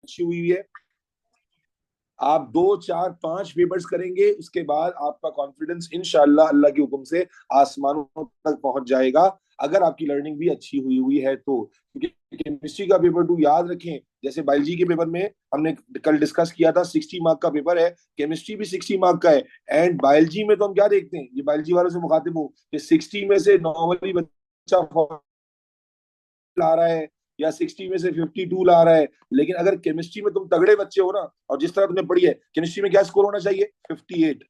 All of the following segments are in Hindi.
अच्छी हुई है। आप 2 4 5 पेपर्स करेंगे, उसके बाद आपका कॉन्फिडेंस इंशाल्लाह अल्लाह के हुक्म से आसमानों तक पहुंच जाएगा, अगर आपकी लर्निंग भी अच्छी हुई हुई है तो। क्योंकि केमिस्ट्री का पेपर 2 याद रखें, जैसे बायोलॉजी के पेपर में हमने कल डिस्कस किया था 60 मार्क का पेपर है, केमिस्ट्री भी 60 मार्क का है। एंड बायोलॉजी में तो हम क्या देखते हैं, ये बायोलॉजी वालों से मुखातिब हूँ कि 60 में से नॉर्मली बच्चा ला रहा है या 60 में से 52 ला रहा है, लेकिन अगर केमिस्ट्री में तुम तगड़े बच्चे हो ना, और जिस तरह तुमने पढ़ी है केमिस्ट्री में, क्या स्कोर होना चाहिए 58,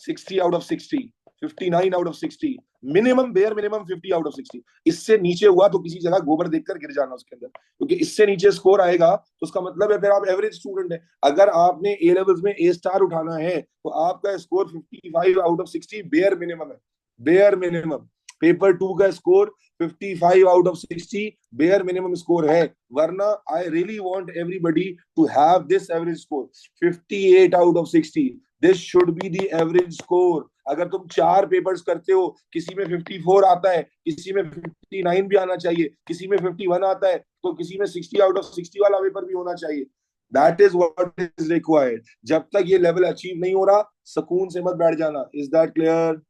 60 out of 60, 59 out of 60, minimum bare minimum 50 out of 60। इससे नीचे हुआ तो किसी जगह गोबर देखकर गिर जाना उसके अंदर, क्योंकि इससे नीचे स्कोर आएगा तो उसका मतलब है फिर आप एवरेज स्टूडेंट है। अगर आपने ए लेवल्स में ए स्टार उठाना है तो आपका score 55 out of 60 bare minimum है, बेयर मिनिमम। पेपर 2 का score 55 out of 60 bare minimum score है, वरना I really want everybody to have this average score 58 out of 60। This should be the average score. अगर तुम 4 पेपर्स करते हो, किसी में 54 आता है, किसी में 59 भी आना चाहिए, किसी में 51 आता है, तो किसी में 60 आउट ऑफ 60 वाला पेपर भी होना चाहिए। That is what is required. जब तक ये लेवल अचीव नहीं हो रहा, सुकून से मत बैठ जाना। Is that clear?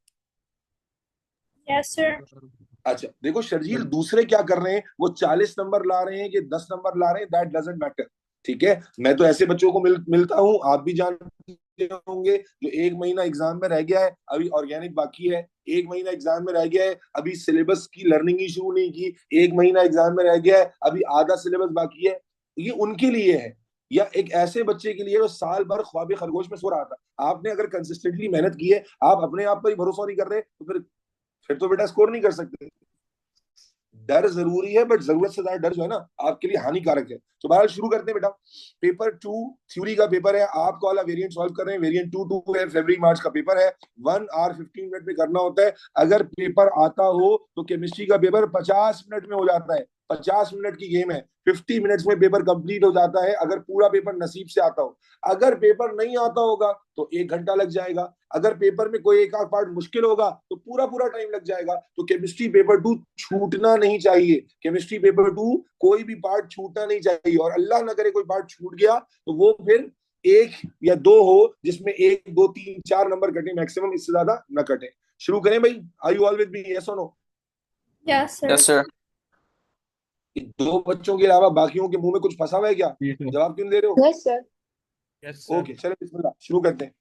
Yes sir. अच्छा देखो शर्जील, दूसरे क्या कर रहे हैं, वो 40 नंबर ला रहे हैं कि 10 नंबर ला रहे हैं, दैट डजंट मैटर। ठीक है, मैं तो ऐसे बच्चों को मिलता हूँ, आप भी जानते होंगे, जो 1 महीना एग्जाम में रह गया है, अभी ऑर्गेनिक बाकी है, 1 महीना एग्जाम में रह गया है, अभी सिलेबस की लर्निंग ही शुरू नहीं की, 1 महीना एग्जाम में रह गया है, अभी आधा सिलेबस बाकी है। ये उनके लिए है, या एक ऐसे बच्चे के लिए जो साल भर ख्वाब खरगोश में सो रहा था। आपने अगर कंसिस्टेंटली मेहनत की है, आप अपने आप पर ही भरोसा नहीं कर रहे, तो फिर तो बेटा स्कोर नहीं कर सकते। डर जरूरी है, बट जरूरत से ज्यादा डर जो है ना आपके लिए हानिकारक है। तो बहरहाल शुरू करते हैं बेटा। पेपर 2 थ्योरी का पेपर है, आपको वाला वेरिएंट सॉल्व कर रहे हैं, वेरिएंट 2 है, फरवरी मार्च का पेपर है, 1 आवर 15 मिनट में करना होता है। अगर पेपर आता हो तो केमिस्ट्री का पेपर 50 मिनट में हो जाता है, 50 मिनट की गेम है, 50 मिनट्स में पेपर कंप्लीट हो जाता है, अगर पूरा पेपर नसीब से आता हो। अगर पेपर नहीं आता होगा तो 1 घंटा लग जाएगा, अगर पेपर में कोई एक आध पार्ट मुश्किल होगा तो पूरा पूरा टाइम लग जाएगा। तो केमिस्ट्री पेपर 2 छूटना नहीं चाहिए, केमिस्ट्री पेपर 2 कोई भी पार्ट छूटना नहीं चाहिए, और अल्लाह ना करे कोई पार्ट छूट गया तो वो फिर 1 या 2 हो, जिसमें 1 2 3 4 नंबर कटे मैक्सिमम, इससे ज्यादा न कटे। शुरू करें भाई, are you all with me, yes और no? Yes yes sir. Sir. 2 बच्चों के अलावा बाकियों के मुंह में कुछ फंसा हुआ है क्या? जवाब क्यों दे रहे हो? Yes sir. Yes sir. Okay चलो बिस्मिल्लाह शुरू करते हैं।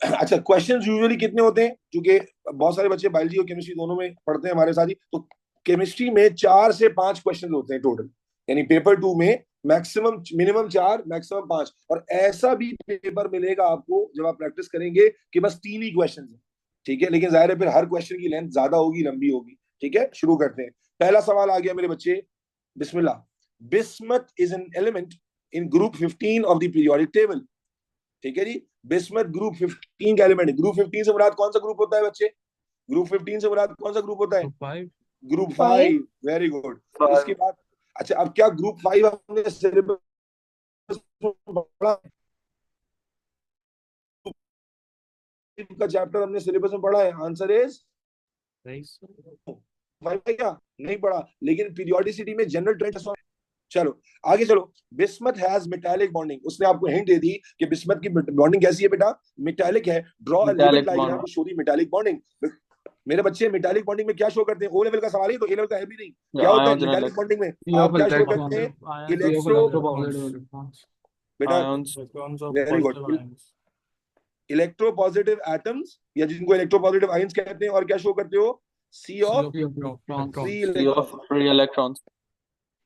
अच्छा क्वेश्चंस यूजुअली कितने होते हैं, क्योंकि बहुत सारे बच्चे बायोलॉजी और केमिस्ट्री दोनों में पढ़ते हैं हमारे साथ ही, तो केमिस्ट्री में 4 से 5 क्वेश्चन होते हैं टोटल, यानी पेपर 2 में मैक्सिमम मिनिमम 4 मैक्सिमम 5। और ऐसा भी पेपर मिलेगा आपको जब आप प्रैक्टिस करेंगे कि बस 3 ही क्वेश्चन है। ठीक है, लेकिन जाहिर है फिर हर क्वेश्चन की लेंथ ज्यादा होगी, लंबी होगी। ठीक है, शुरू करते हैं। पहला सवाल आ गया मेरे बच्चे, बिस्मिल्लाह। Bismuth is an element in group 15 of the periodic table. ठीक है जी, बिस्मथ ग्रुप 15 का एलिमेंट है। ग्रुप 15 से मुराद कौन सा ग्रुप होता है बच्चे? ग्रुप 15 से मुराद कौन सा ग्रुप होता है? ग्रुप 5। Very good. इसके बाद अच्छा, अब क्या ग्रुप 5 हमने सिलेबस पढ़ा का चैप्टर हमने सिलेबस में पढ़ा है? आंसर इज क्या नहीं पढ़ा, लेकिन पीरियोडिसिटी में जनरल ट्रेंड। चलो आगे चलो। बिस्मथ हैज मेटालिक बॉन्डिंग, उसने आपको हिंट दे दी कि बिस्मथ की बॉन्डिंग कैसी है बेटा, मेटालिक है। Draw a lucid diagram to show the metallic bonding. मेरे बच्चे मेटालिक बॉन्डिंग में क्या शो करते हैं? ओ लेवल का सवाल है तो ए लेवल का है भी नहीं। क्या होता है मेटालिक बॉन्डिंग में? आप क्या शो करते हैं? बेटा very good, electro positive atoms, या जिनको इलेक्ट्रो पॉजिटिव आयंस कहते हैं। और क्या शो करते हो? सी ऑफ फ्री इलेक्ट्रॉन्स।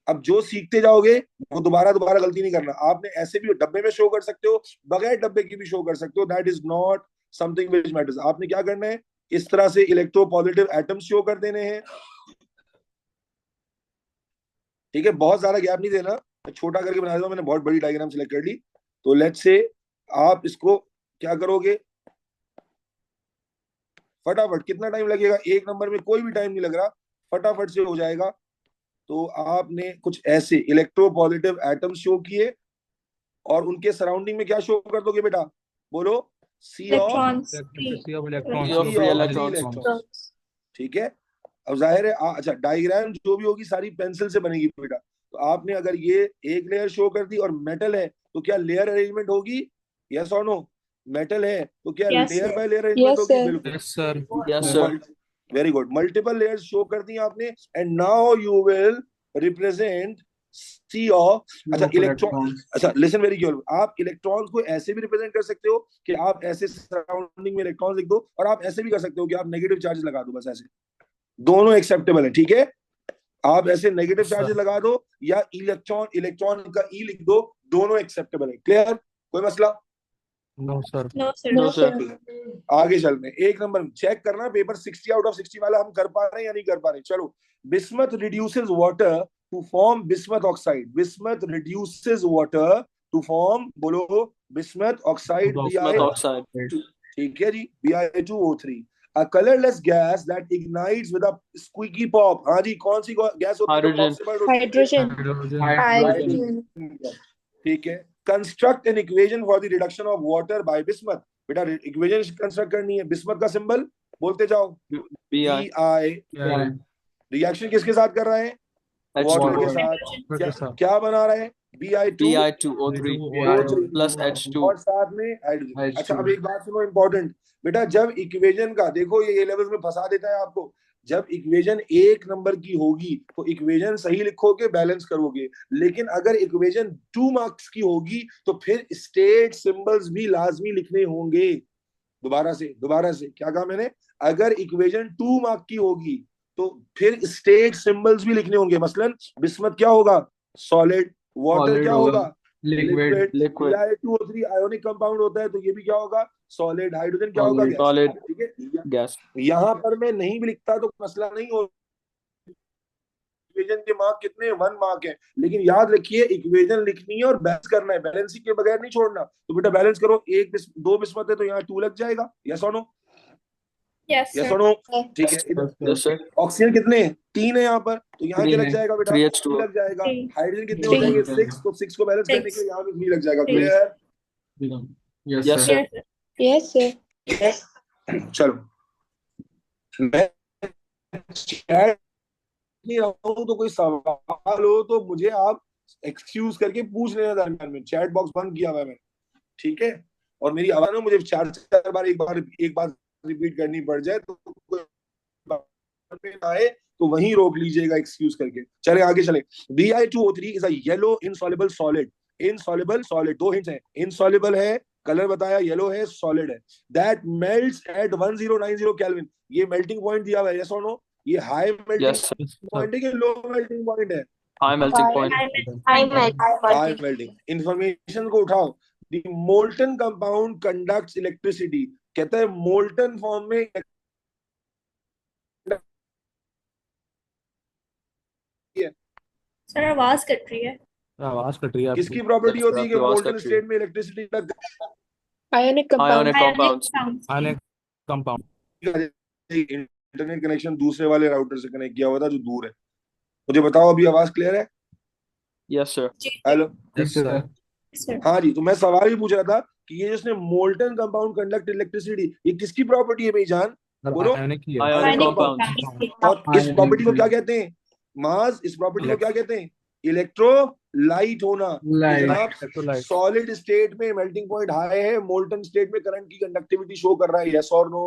अब जो सीखते जाओगे वो दोबारा दोबारा गलती नहीं करना। आपने ऐसे भी डब्बे में शो कर सकते हो, बगैर डब्बे की भी शो कर सकते हो, that is not something which matters. आपने क्या करना है, इस तरह से इलेक्ट्रो पॉजिटिव एटम्स शो कर देने हैं। ठीक है, बहुत ज्यादा गैप नहीं देना, छोटा करके बना देता हूं, मैंने बहुत बड़ी डायग्राम सिलेक्ट कर ली। तो लेट्स से आप इसको क्या करोगे, फटाफट, कितना टाइम लगेगा? 1 नंबर में कोई भी टाइम नहीं लग रहा, फटाफट से हो जाएगा। तो आपने कुछ ऐसे इलेक्ट्रो पॉजिटिव एटम्स शो किए, और उनके सराउंडिंग में क्या शो कर दोगे बेटा? बोलो, सी ऑफ इलेक्ट्रॉन्स। ठीक है, अब जाहिर है अच्छा डायग्राम जो भी होगी सारी पेंसिल से बनेगी बेटा, तो आपने अगर ये एक लेयर शो कर दी और मेटल है तो क्या लेयर अरेंजमेंट होगी? यस और नो? मेटल है तो क्या Yes, layer sir. By layer arrangement Yes, होगी? sir. बिल्कुल। Yes, sir. Yes, sir. Very good, multiple layers show कर दी आपने, and now you will represent sea of, अच्छा इलेक्ट्रॉन, अच्छा लिसन वेरी केयरफुल, आप इलेक्ट्रॉन्स को ऐसे भी रिप्रेजेंट कर सकते हो कि आप ऐसे सराउंडिंग में इलेक्ट्रॉन्स लिख दो, और आप ऐसे भी कर सकते हो कि आप नेगेटिव चार्ज लगा दो, बस ऐसे, दोनों एक्सेप्टेबल है, ठीक है? आप ऐसे नेगेटिव चार्जेस लगा दो या इलेक्ट्रॉन इलेक्ट्रॉन का ई लिख दो, दोनों एक्सेप्टेबल है। क्लियर? कोई मसला? No, sir. No, sir. No, sir. आगे चलते हैं। एक नंबर चेक करना, पेपर 60 आउट ऑफ 60 वाला हम कर पा रहे हैं या नहीं कर पा रहे। चलो, bismuth reduces water to form bismuth oxide. Bismuth reduces water to form, बोलो, बिस्मथ ऑक्साइड, Bismuth oxide. ठीक है जी, Bi2O3, a colorless gas that ignites with a squeaky pop। हाँ जी, कौन सी गैस होती है जो Hydrogen. pop से burn होती है? Hydrogen. Hydrogen. ठीक है। Construct N equation for the reduction of water bye bismuth. बेटा इक्वेशन कंस्ट्रक्ट करनी है, बिस्मथ का सिंबल बोलते जाओ, Bi. Bi। रिएक्शन किसके साथ कर रहा है? वाटर के H2O. साथ। क्या बना रहा है? Bi2 Bi2O3 plus H2. और साथ में हाइड्रोजन। अच्छा, अब एक बात सुनो इंपॉर्टेंट, बेटा जब इक्वेशन का देखो, ये लेवल्स में फंसा देता है आपको, जब इक्वेशन एक नंबर की होगी तो इक्वेशन सही लिखोगे, बैलेंस करोगे, लेकिन अगर इक्वेशन 2 मार्क्स की होगी तो फिर स्टेट सिंबल्स भी लाजमी लिखने होंगे। दोबारा से क्या कहा मैंने? अगर इक्वेशन 2 मार्क की होगी तो फिर स्टेट सिंबल्स भी लिखने होंगे। मसलन बिस्मथ क्या होगा? सॉलिड। वाटर क्या होगा? लिक्विड। Bi2O3 आयोनिक कंपाउंड होता है तो ये भी क्या होगा? सॉलिड। हाइड्रोजन क्या होगा? गैस। Solid. ठीक है, Gas. यहाँ पर मैं नहीं भी लिखता तो मसला नहीं हो, इक्वेशन के मार्क कितने? 1 मार्क है, लेकिन याद रखिए इक्वेशन लिखनी है और बैलेंस करना है, बैलेंसिंग के बगैर नहीं छोड़ना। तो बेटा बैलेंस करो, दो बिस्मत है तो यहाँ 2 लग जाएगा। यस और नो? Yes, yes sir. और नो? ठीक है। Yes, sir. ऑक्सीजन कितने हैं? 3 है यहाँ पर, तो यहाँ क्या लग जाएगा बेटा? 3H2O. 3 लग जाएगा। Three. हाइड्रोजन कितने हो जाएंगे? 6, तो 6 को बैलेंस करने के लिए यहाँ पे 3 लग जाएगा। Clear? Yes, sir. Yes, sir. Yes, sir. चलो, मैं chat नहीं रहा हूँ, तो कोई सवाल हो तो मुझे आप एक्सक्यूज करके पूछ लेना दरमियान में। चैट बॉक्स बंद किया हुआ है मैंने, ठीक है? और मेरी आवाज ना मुझे 4 बार एक बार रिपीट करनी पड़ जाए तो कोई बात में ना आए तो वहीं रोक लीजिएगा एक्सक्यूज करके। चले आगे चले। Bi2O3 is a yellow insoluble solid. Insoluble solid, 2 hints हैं। इनसॉल्युबल है, कलर बताया, येलो है, सॉलिड है। That melts at 1090 kelvin. ये मेल्टिंग पॉइंट दिया हुआ है, यस और नो? ये high melting Yes, sir. Point है कि लो मेल्टिंग पॉइंट है? High melting point. High melting. Information को उठाओ। The molten compound conducts electricity. कहता है मोल्टन फॉर्म में सर आवाज कट रही है। आवाज कट रही है आपकी। किसकी प्रॉपर्टी होती है कि आवाज मोल्टन कट रही है। स्टेट में इलेक्ट्रिसिटी लग Ionic compound. Ionic compounds. Sounds. Ionic compound. Internet connection दूसरे वाले राउटर से कनेक्ट किया हुआ था जो दूर है। मुझे बताओ अभी आवाज क्लियर है? Yes, sir. Hello? Yes, sir. Sir. हाँ जी, तो मैं सवाल ही पूछ रहा था कि ये जिसने मोल्टन कंपाउंड कंडक्ट इलेक्ट्रिसिटी, ये किसकी प्रॉपर्टी है भाई जान? बोलो। Ionic Ionic compounds. compound. और इस प्रॉपर्टी को क्या कहते हैं? मास। इस प्रॉपर्टी को क्या कहते हैं? इलेक्ट्रोलाइट होना। जनाब सॉलिड स्टेट में मेल्टिंग पॉइंट हाई है, मोल्टन स्टेट में करंट की कंडक्टिविटी शो कर रहा है। यस और no?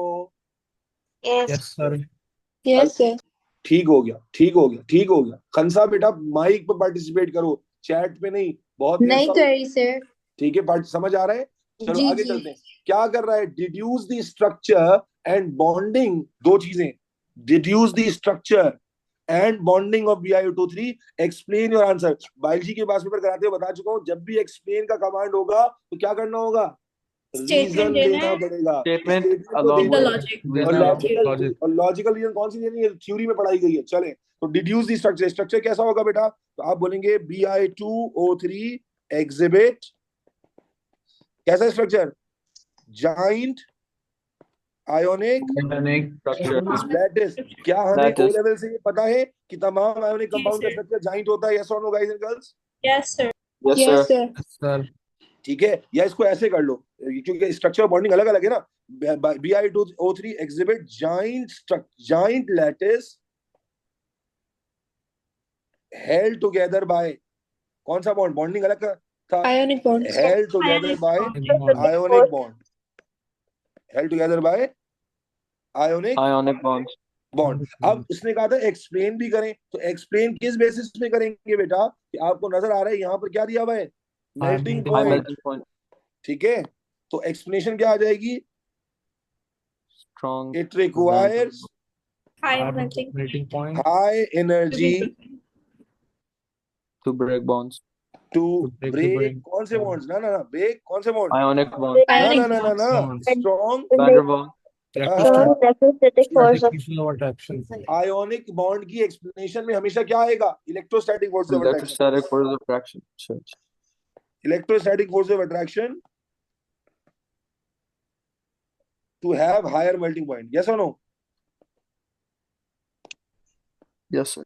Yes, sir. Yes, sir. ठीक हो गया, ठीक हो गया, ठीक हो गया। खनसा बेटा माइक पे पार्टिसिपेट करो, चैट पे नहीं। बहुत नहीं करी सर। ठीक है, समझ आ रहा है? चलो जी, आगे जी। चलते हैं। क्या कर रहा है? Deduce the structure and bonding. 2 चीजें, deduce the structure and bonding of Bi2O3। Explain your answer. Biology के पास पेपर कराते हुए बता चुका हूं, जब भी एक्सप्लेन का कमांड होगा तो क्या करना होगा? रीजन देना पड़ेगा। Statement along The with logic. और लॉजिकल रीजन कौन सी देनी है? थ्योरी में पढ़ाई गई है। चले, तो डिड्यूस द स्ट्रक्चर। स्ट्रक्चर कैसा होगा बेटा? तो आप बोलेंगे Bi2O3 एग्जिबिट कैसा स्ट्रक्चर? Giant ionic lattice. क्या हमें ओ लेवल से ये पता है कि तमाम आयोनिक कंपाउंड का स्ट्रक्चर जाइंट होता है? यस और no guys and girls? Yes, sir. Yes, sir. sir. ठीक है, या इसको ऐसे कर लो क्योंकि स्ट्रक्चर बॉन्डिंग अलग अलग है ना। Bi2O3 exhibit giant lattice held together by, कौन सा बॉन्ड? बॉन्डिंग अलग का था, Ionic bonds. held together by ionic bond, held together by ionic bonds. Bond. अब उसने कहा था एक्सप्लेन भी करें, तो एक्सप्लेन किस बेसिस पे करेंगे बेटा कि आपको नजर आ रहा है यहाँ पर क्या दिया हुआ है, melting High point, melting point. ठीक है। तो एक्सप्लेनेशन क्या आ जाएगी, Strong. It requires High melting point high energy To break bonds. To break the break bond. कौन से बॉन्ड्स, ना ना ना, ब्रेक कौन से बॉन्ड, Ionic bond. ना ना Ionic ना ना ना, bonds. Strong Van der Waals. Electrostatic force of Equal of attraction. Ionic bond की एक्सप्लेनेशन में हमेशा क्या आएगा, electrostatic force of attraction, Electrostatic force of attraction. Sure. Electrostatic force of attraction to have higher melting point, yes और नो? Yes, sir.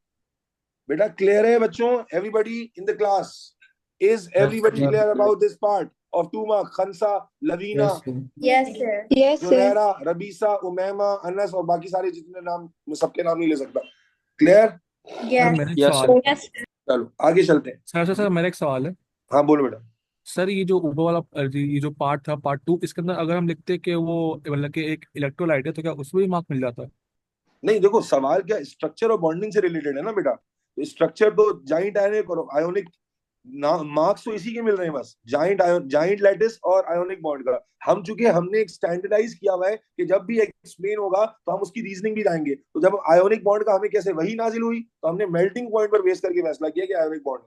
बेटा क्लियर है बच्चों? Everybody in the class, is everybody sir. Clear about this part of 2 mark? Khansa, Lavina, Yes, sir. Yes, sir. Yes, sir. Junaira, रबीसा, Umaima, Anas और बाकी सारे जितने नाम, मैं सबके नाम नहीं ले सकता। क्लियर? सर मेरा एक Yes, सवाल है। Yes. चलो आगे चलते हैं। सर मेरा एक सवाल है। हाँ बोलो बेटा। सर ये जो ऊपर वाला ये जो पार्ट था पार्ट 2, इसके अंदर अगर हम लिखते कि वो मतलब कि एक इलेक्ट्रोलाइट है तो क्या उसमें भी मार्क मिल जाता है? नहीं देखो, सवाल क्या, स्ट्रक्चर और बॉन्डिंग से रिलेटेड है ना बेटा, तो स्ट्रक्चर तो जाइंट आयोनिक और आयोनिक मार्क्स तो इसी के मिल रहे हैं बस, जाइंट लैटिस और आयोनिक बॉन्ड का। हम चूंकि हमने एक स्टैंडर्डाइज किया हुआ है कि जब भी एक्सप्लेन होगा तो हम उसकी रीजनिंग भी जाएंगे, तो जब आयोनिक बॉन्ड का हमें कैसे वही नाजिल हुई, तो हमने मेल्टिंग पॉइंट पर बेस करके फैसला किया कि आयोनिक बॉन्ड।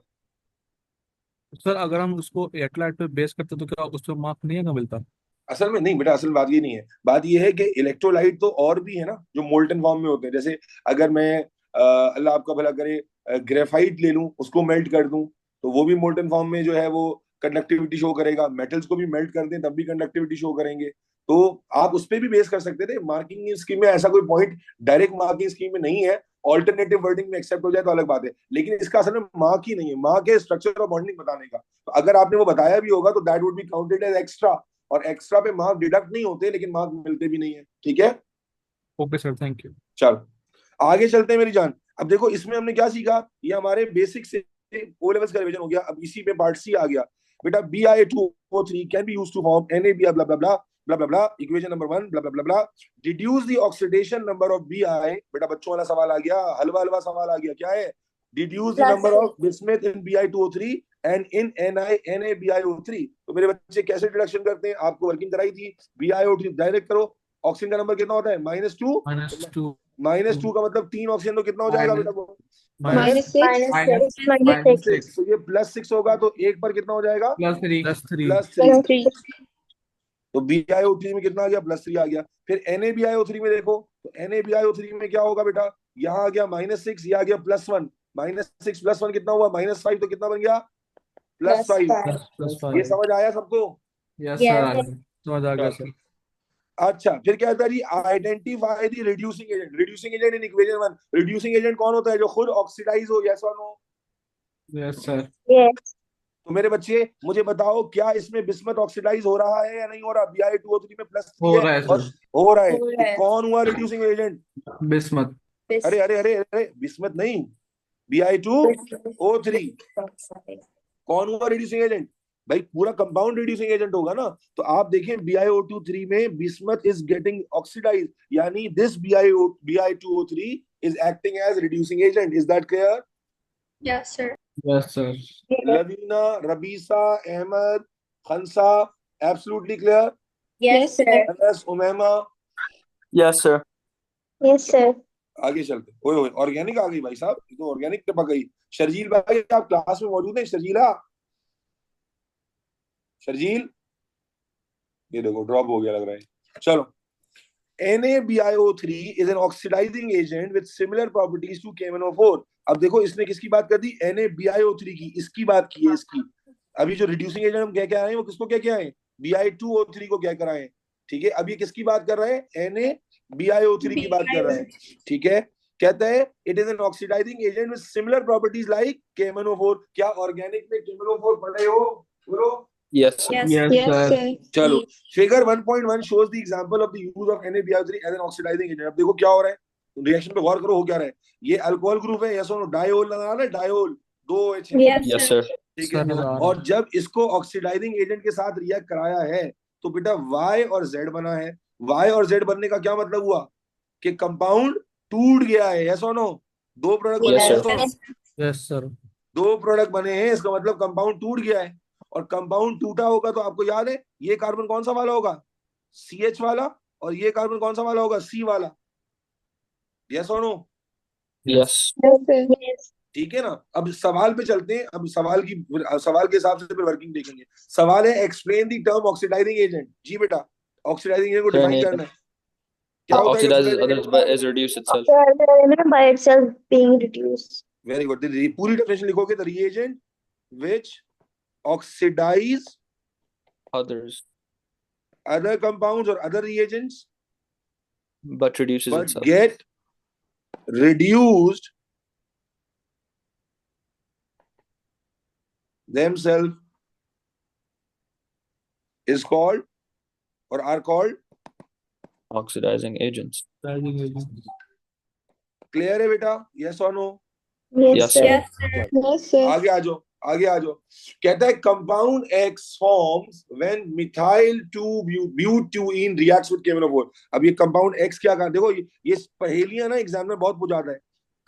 सर अगर हम उसको इलेक्ट्रोलाइट पे बेस करते तो क्या उसमें मार्क नहीं है मिलता? असल में नहीं बेटा, असल बात ये नहीं है, बात ये है कि इलेक्ट्रोलाइट तो और भी है ना जो मोल्टन फॉर्म में होते हैं। जैसे अगर मैं अल्लाह आपका भला करे ग्रेफाइट ले लूं, उसको मेल्ट कर दूं, तो वो भी मोल्टन फॉर्म में जो है वो कंडक्टिविटी शो करेगा। मेटल्स को भी मेल्ट कर दें तब भी कंडक्टिविटी शो करेंगे। तो आप उस पर भी बेस कर सकते थे। मार्किंग स्कीम में ऐसा कोई पॉइंट डायरेक्ट मार्किंग स्कीम में नहीं है, ऑल्टरनेटिव वर्डिंग में एक्सेप्ट हो जाए तो अलग बात है, लेकिन इसका असल में मार्क ही नहीं है। मार्क है स्ट्रक्चर और बॉन्डिंग बताने का। तो अगर आपने वो बताया भी होगा तो that would be counted as extra, और एक्स्ट्रा पे मार्क डिडक्ट नहीं होते लेकिन मार्क मिलते भी नहीं है। ठीक है, ओके सर, थैंक यू। चलो आगे चलते हैं मेरी जान। अब देखो इसमें हमने क्या सीखा, ये हमारे बेसिक से ओ लेवल्स का रिवीजन हो गया। अब इसी पे पार्ट सी आ गया बेटा। BiO2O3 can be used to form NaBr blah blah blah blah blah blah, equation number 1 blah blah blah blah, deduce the oxidation number of Bi। बेटा बच्चों वाला सवाल आ गया, हलवा सवाल आ गया, क्या है? Deduce the number of bismuth in Bi2O3 and in NaBiO3। तो मेरे बच्चे कैसे डिडक्शन करते हैं, आपको वर्किंग कराई थी। BiO3 डायरेक्ट करो, ऑक्सीजन का नंबर कितना होता है? -2। -2 का मतलब 3 ऑक्सीजन, तो कितना हो जाएगा बेटा वो? -6. तो ये +6 होगा, तो एक पर कितना हो जाएगा? +3 तो BiO3 में कितना आ गया? +3 आ गया। फिर NaBiO3 में देखो, तो NaBiO3 में क्या होगा बेटा? यहाँ आ गया -6, यहाँ आ गया +1। -6 +1 कितना हुआ? -5। तो कितना बन गया? +5। ये समझ आया सबको? यस सर, समझ आ गया सर। अच्छा, फिर क्या होता है जी? Identify the reducing agent. Reducing agent in equation 1। Reducing agent कौन होता है? जो खुद ऑक्सीडाइज हो, यस और नो? Yes sir. तो मेरे बच्चे मुझे बताओ, क्या इसमें बिस्मथ ऑक्सीडाइज हो रहा है या नहीं हो रहा? Bi2O3 में +3 हो रहा है सर, हो रहा है। तो कौन हुआ रिड्यूसिंग एजेंट? बिस्मथ। अरे अरे अरे अरे, बिस्मथ नहीं, Bi2O3। कौन हुआ रिड्यूसिंग एजेंट? भाई पूरा कंपाउंड रिड्यूसिंग एजेंट होगा ना। तो आप देखें BiO2 में बिस्मथ इज गेटिंग ऑक्सीडाइज, यानी this Bi2O3 is acting as reducing agent. Is that clear? Yes, sir. Yes sir. Lavina, Rabisa, Ahmad, Khansa, absolutely clear? Yes, sir. Anas, Umaima? Yes, sir. Yes, sir. आगे चलते। ओए ऑर्गेनिक आ गई भाई साहब, ये तो ऑर्गेनिक टपक गई। शर्जील भाई आप क्लास में मौजूद हैं? शर्जीला, शर्जील, ये देखो ड्रॉप हो गया लग रहा है। चलो, NaBiO3 is an oxidizing agent with similar properties to KMnO4। अब देखो इसने किसकी बात कर दी? NaBiO3 की, इसकी बात की है इसकी। अभी जो रिड्यूसिंग एजेंट हम कह के आए हैं वो किसको कह के आए? Bi2O3 को क्या कराए? ठीक है, अब ये किसकी बात कर रहा है? NaBiO3 की बात कर रहा है। ठीक है, कहता है it is an oxidising agent with similar properties like KMnO4। क्या ऑर्गेनिक में KMnO4 पढ़े हो? बोलो। Yes, sir. Yes. Yes, sir. चलो, figure 1.1 shows the example of the use of NaBiO3 as an oxidizing agent। अब देखो क्या हो रहा है, रिएक्शन पे गौर करो हो क्या रहा है। ये अल्कोहल ग्रुप है, यस और नो, डायोल नजर आ रहा है, डायोल, 2 OH है, Yes, Yes, sir. sir. ठीक सर है। नजर आ रहा और जब इसको ऑक्सीडाइजिंग एजेंट के साथ रिएक्ट कराया है तो बेटा Y और Z बना है। Y और Z बनने का क्या मतलब हुआ कि कंपाउंड टूट गया है, यस और नो, 2 प्रोडक्ट बने Yes, हैं, sir. यस और नो, Yes. है। Yes sir. 2 प्रोडक्ट बने हैं, इसका मतलब कंपाउंड टूट गया है। और कंपाउंड टूटा होगा तो आपको याद है ये कार्बन कौन सा वाला होगा, CH वाला, और ये कार्बन कौन सा वाला होगा, C वाला, यस और no, Yes. Yes, sir. Yes. ठीक है ना। अब सवाल पे चलते हैं, अब सवाल के हिसाब से फिर वर्किंग देखेंगे। सवाल है explain the term oxidising agent. जी बेटा, ऑक्सीडाइजिंग एजेंट को Sir, डिफाइन नहीं करना है, क्या that होता है oxidizes oxidising others agent. by as reduce itself. The element by itself being reduced. Very good, पूरी डेफिनेशन लिखोगे, the reagent which oxidise Others, other compounds or other reagents but reduces but itself. get reduced themselves is called or are called Oxidizing agents. Clear है बेटा, यस और no. Yes, Yes, sir. sir. Yes, sir. Yes, sir. आगे आ जाओ, आगे आ जाओ। कहता है compound X forms when methyl 2 butane reacts with KMnO4। अब ये कंपाउंड X क्या कर, देखो ये पहेलियां ना एग्जाम में बहुत पूछ जाता है।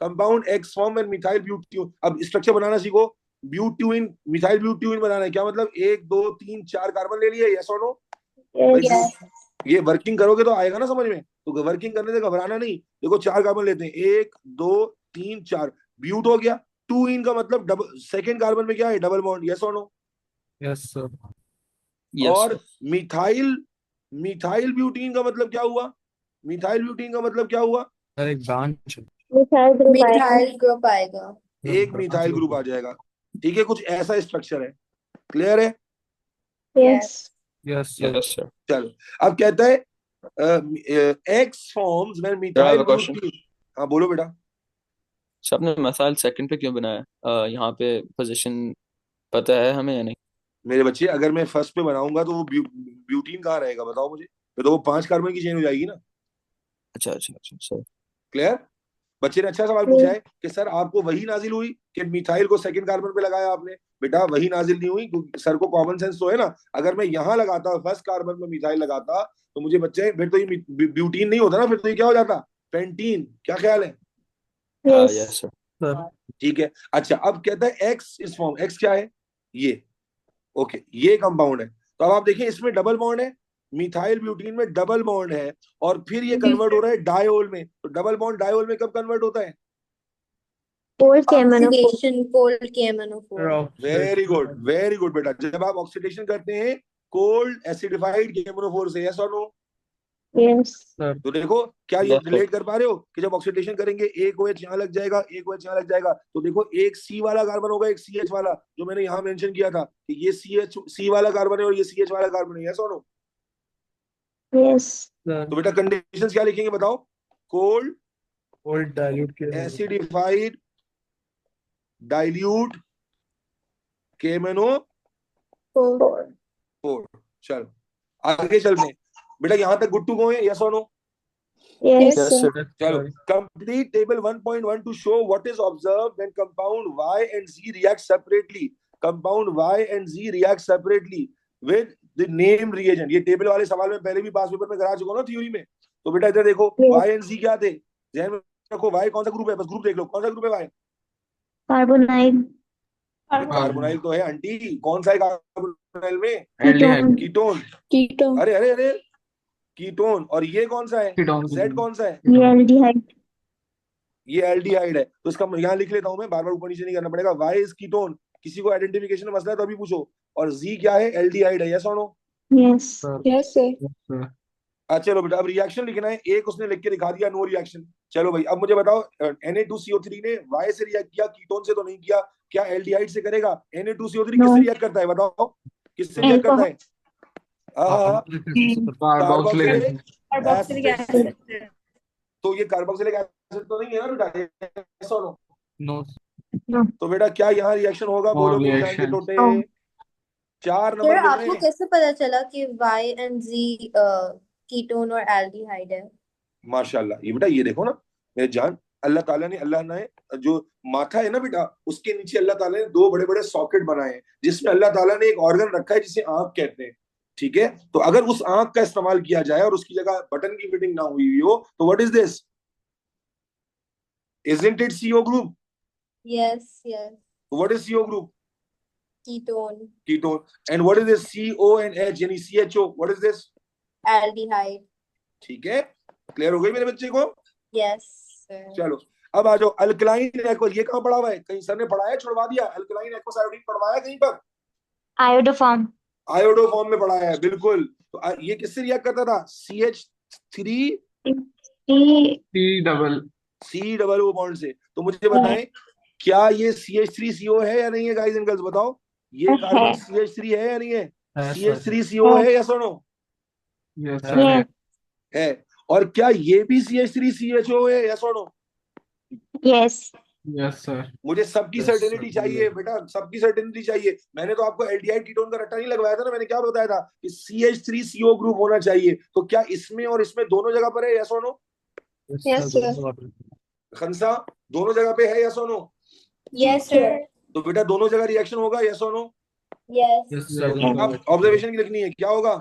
Compound X form when methyl butane, अब स्ट्रक्चर बनाना सीखो। ब्यूटेन, मिथाइल ब्यूटेन बनाना है, क्या मतलब 1 2 3 4 कार्बन ले लिए, यस और नो। Yes. ये वर्किंग करोगे तो आएगा ना समझ में, तो वर्किंग करने से घबराना नहीं। देखो 4 कार्बन लेते हैं, 1 2 3 4, ब्यूट हो गया। 2 इन का मतलब डबल, सेकेंड कार्बन में क्या है, डबल बॉन्ड, यस और नो। Yes sir. Yes, और sir. मिथाइल मिथाइल ब्यूटीन का मतलब क्या हुआ, मिथाइल ब्यूटीन का मतलब क्या हुआ, सर एक branch Methyl group ion. Methyl group आएगा। एक मिथाइल ग्रुप आ जाएगा, ठीक है, कुछ ऐसा स्ट्रक्चर है। क्लियर है, Yes. Yes sir. Yes, sir. चलो। अब कहता है x forms when Sir, I have methyl a question. Butene. हाँ बोलो बेटा। सर आपने मिसाइल सेकंड पे क्यों बनाया? यहाँ पे पोजीशन पता है हमें या नहीं? मेरे बच्चे अगर मैं फर्स्ट पे बनाऊंगा तो वो ब्यूटीन कहाँ रहेगा बताओ मुझे, तो वो 5 कार्बन की चेन हो जाएगी ना। अच्छा अच्छा अच्छा सर। क्लियर। बच्चे ने अच्छा सवाल पूछा है कि सर आपको वही नाजिल हुई कि मिथाइल को सेकंड कार्बन पे लगाया आपने। बेटा वही नाजिल नहीं हुई, क्योंकि सर को कॉमन सेंस तो है ना। अगर मैं यहाँ लगाता फर्स्ट कार्बन में मिथाइल लगाता तो मुझे बच्चे फिर तो ये ब्यूटीन नहीं होता ना, फिर तो ये क्या हो जाता, पेंटीन। क्या ख्याल है, Yes. Yes sir. सर ठीक है। अच्छा अब कहता है एक्स इस फॉर्म, एक्स क्या है ये, ओके ये कंपाउंड है। तो अब आप देखिए इसमें डबल बॉन्ड है, मिथाइल ब्यूटीन में डबल बॉन्ड है, और फिर ये कन्वर्ट हो रहा है डायोल में। तो डबल बॉन्ड डायोल में कब कन्वर्ट होता है, Cold KMnO4. Oxidation cold KMnO4। Very good बेटा। जब आप ऑक्सीडेशन करते हैं कोल्ड एसिडिफाइड KMnO4 से, यस और नो। Yes. सर तो देखो क्या ये Yes, sir. रिलेट कर पा रहे हो कि जब ऑक्सीडेशन करेंगे एक OH यहाँ लग जाएगा, एक OH यहाँ लग जाएगा, तो देखो एक C वाला कार्बन होगा, एक CH वाला, जो मैंने यहाँ मेंशन किया था कि ये C वाला कार्बन है और ये CH वाला कार्बन है, यस और नो। Yes. सर तो बेटा कंडीशंस क्या लिखेंगे बताओ, कोल्ड कोल्ड डाइल्यूट के एसिडिफाइड डाइल्यूट KMnO4। चलो आगे चलते हैं बेटा, यहाँ तक गुड टू गो है, यस और no. Yes, Yes, sir. sir. चलो complete table 1.1 to show what is observed when compound Y and Z react separately। Compound Y and Z react separately with the name reagent। ये टेबल वाले सवाल में पहले भी पास पेपर में करा चुका हूं ना थ्योरी में। तो बेटा इधर देखो Yes. Y and Z क्या थे, ध्यान में रखो। Y कौन सा ग्रुप है, बस ग्रुप देख लो कौन सा ग्रुप है। Y Carbonide. कार्बोनाइल तो है आंटी, कौन सा है कार्बोनाइल में, Ketone. कीटोन। Ketone. अरे अरे अरे कीटोन। और ये कौन सा है, Z कौन सा है, Aldehyde. ये एल्डिहाइड है। तो इसका यहाँ लिख लेता हूं मैं, बार बार ऊपर नीचे नहीं करना पड़ेगा। Y इज कीटोन, किसी को आइडेंटिफिकेशन में मसला है तो अभी पूछो। और Z क्या है, एल्डिहाइड है, यस और no. Yes. Sir Yes, sir. Sir अच्छा चलो बेटा अब रिएक्शन लिखना है, एक उसने लिख के दिखा दिया नो रिएक्शन। चलो भाई अब मुझे बताओ Na2CO3 ने Y से रिएक्ट किया, कीटोन से तो नहीं किया, क्या एल्डिहाइड से करेगा। Na2CO3 No. किससे रिएक्ट करता है बताओ, किससे रिएक्ट करता है, कार्बोक्सिलिक Carboxylic एसिड। acid. तो ये कार्बोक्सिलिक एसिड तो नहीं है ना बेटा, yes or no? नो तो बेटा क्या यहाँ रिएक्शन होगा, बोलो मेरी जान के टोटे। No. 4 सर नंबर मिल रहे आपको हैं। कैसे पता चला कि Y and Z कीटोन और एल्डिहाइड है? माशाल्लाह, ये बेटा ये देखो ना, मेरे जान, अल्लाह ने जो माथा है ना बेटा, उसके नीचे अल्लाह ताला ने दो बड़े बड़े सॉकेट बनाए हैं, जिसमें अल्लाह ताला ने एक ऑर्गन रखा है जिसे आंख कहते हैं। ठीक है, तो अगर उस आंख का इस्तेमाल किया जाए और उसकी जगह बटन की फिटिंग ना हुई हो तो what is this? Isn't it CO group? Yes, yes. What is CO group? Ketone. Ketone. And what is this CO and H यानी CHO? What is this? Aldehyde. ठीक है, क्लियर हो गई मेरे बच्चे को? Yes, sir. चलो अब आ जाओ अल्कलाइन एक्वा, ये कहाँ पढ़ा हुआ है? कहीं सर ने पढ़ाया, छुड़वा दिया? अल्कलाइन एक्वस आयोडीन पढ़वाया कहीं पर? Iodoform. आयोडोफॉर्म में पढ़ाया है, बिल्कुल। तो ये किससे रिएक्ट करता था? CH3 C double O bond से। तो मुझे बताएं, क्या ये CH3CO है या नहीं है गाइस एंड गर्ल्स? बताओ, ये कार्बन CH3 है या नहीं है? CH3CO है या सुनो? Yes. है। और क्या ये भी CH3CHO है या सुनो? Yes. Yes sir. मुझे सबकी Yes, सर्टेनिटी sir. चाहिए बेटा, सबकी सर्टेनिटी चाहिए। मैंने तो आपको एल्डिहाइड कीटोन का रट्टा नहीं लगवाया था ना, मैंने क्या बताया था कि CH3CO ग्रुप होना चाहिए। तो क्या इसमें और इसमें दोनों जगह पर है या सुनो? Yes, sir. खंसा, दोनों जगह पे है या सुनो? Yes, sir. तो बेटा दोनों जगह रिएक्शन होगा या सुनो? Yes. Yes sir. अब ऑब्जर्वेशन की लिखनी है, क्या होगा?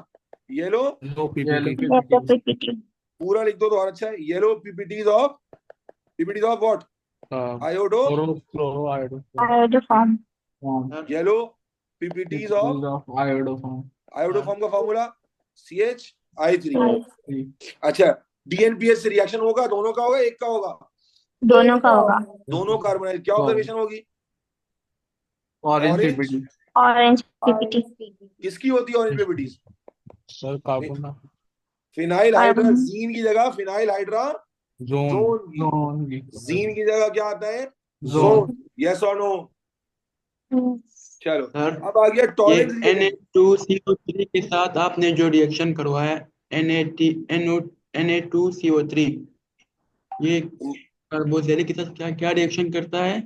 Yellow, no PPT. Yes, the PPT. पूरा लिख दो तो और अच्छा है। Yellow PPTs of what? Iodo. Chloro iodo Iodoform. Yellow PPTs of iodoform का फॉर्मूला CH3। अच्छा, DNPH से रिएक्शन होगा, दोनों का होगा, एक का होगा? दोनों का होगा। दोनों कार्बोनाइल। क्या ऑब्जर्वेशन होगी? Orange Orange? PPT. Orange PPT. किसकी होती है orange PPTs? Sir carbon phenyl hydrazine की जगह फिनाइल हाइड्रा जोन जीन की जगह क्या आता है? जोन। यस और नो? Yes. चलो सर, अब आ गया ये टॉलेंस रिएक्शन। Na2CO3 के साथ आपने जो रिएक्शन करवाया Na2CO3, ये कार्बोक्सिलिक के साथ क्या क्या रिएक्शन करता है?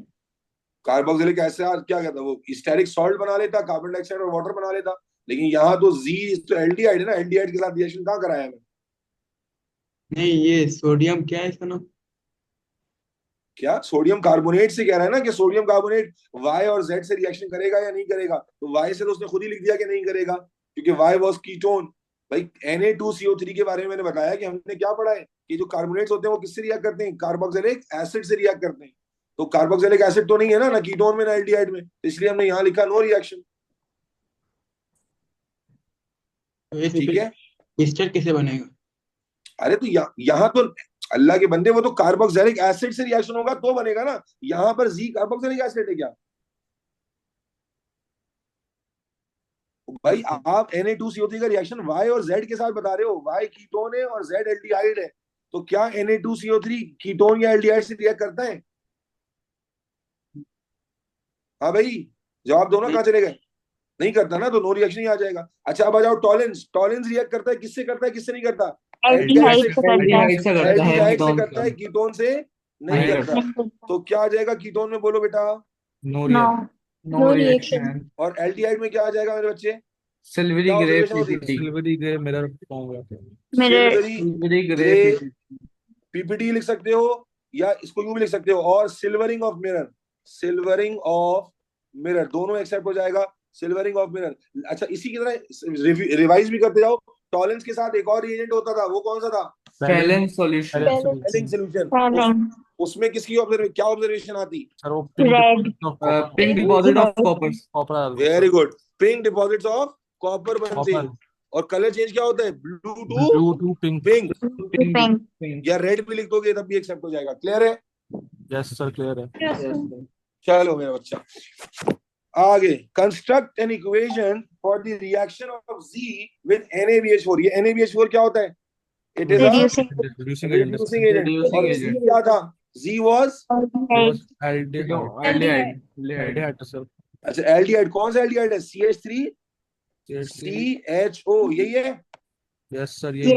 कार्बोक्सिलिक एसिड क्या कहता है? वो स्टेरिक सॉल्ट बना लेता, कार्बन डाइऑक्साइड और वाटर बना लेता। लेकिन यहाँ तो जी तो एल्डिहाइड है ना, एल्डिहाइड के साथ रिएक्शन कहाँ कराया है? नहीं, ये सोडियम क्या है इसका नाम? क्या सोडियम कार्बोनेट से कह रहा है ना कि सोडियम कार्बोनेट Y और Z से रिएक्शन करेगा या नहीं करेगा? तो Y से तो उसने खुद ही लिख दिया कि नहीं करेगा, क्योंकि Y वाज कीटोन। भाई Na2CO3 के बारे में मैंने बताया कि हमने क्या पढ़ा है कि जो कार्बोनेट्स होते हैं वो किससे रिएक्ट करते हैं? कार्बोक्सिलिक एसिड से रिएक्ट करते हैं। तो कार्बोक्सिलिक एसिड तो नहीं है ना कीटोन में ना एल्डिहाइड में, तो इसलिए हमने यहाँ लिखा नो रिएक्शन। तो ये ठीक है, एस्टर कैसे बनेगा? अरे तो यहाँ तो अल्लाह के बंदे, वो तो कार्बोक्सिलिक एसिड से रिएक्शन होगा तो बनेगा ना। यहाँ पर जी कार्बोक्सिलिक एसिड है क्या? भाई आप Na2CO3 का रिएक्शन Y और Z के साथ बता रहे हो, Y कीटोन है और Z एल्डिहाइड है। तो क्या Na2CO3 कीटोन या एल्डिहाइड से रिएक्ट करता है? हाँ भाई, जवाब दो ना, कहाँ चले गए? नहीं करता ना, तो नो रिएक्शन ही आ जाएगा। अच्छा अब आ जाओ टॉलेंस। टॉलेंस रिएक्ट करता है किससे करता है, किससे नहीं करता? Aldehyde से करता है। एल्डिहाइड से करता है, एल्डिहाइड से कीटोन करता है, से कीटोन से नहीं नहीं करता। तो क्या आ जाएगा कीटोन में? बोलो बेटा। No No. No reaction. और एल्डिहाइड में क्या आ जाएगा मेरे बच्चे? सिल्वरी क्या ग्रे observation होती है? पीपीटी। सिल्वरी ग्रे मिरर होगा। Mirror. सिल्वरी ग्रे पीपीटी लिख सकते हो या इसको यूं भी लिख सकते हो, और silvering of mirror. Silvering of mirror दोनों एक्सेप्ट हो जाएगा। Silvering of mirror. अच्छा इसी की तरह रिवाइज भी करते जाओ। टॉलेंस के साथ एक और रिएजेंट होता था, वो कौन सा था? Balance solution. Fehling solution। Fehling. उसमें किसकी क्या ऑब्जर्वेशन आती? सर वो Red. Pink deposit of copper. Very good, pink deposits of copper बनते हैं। और कलर चेंज क्या होता है? Blue to pink. Pink. या रेड भी लिख दोगे तब भी एक्सेप्ट हो जाएगा। क्लियर है? यस सर क्लियर है। Yes, sir. चलो मेरा बच्चा आगे। Construct N equation for the reaction of Z with NaBH4। ये NaBH4 क्या होता है? It is Reducing. Reducing agent. और Z क्या था? Z was Aldehyde. Aldehyde sir. अच्छा एल्डिहाइड। कौन सा एल्डिहाइड है? CH3 CHO, यही है? Yes sir Yes.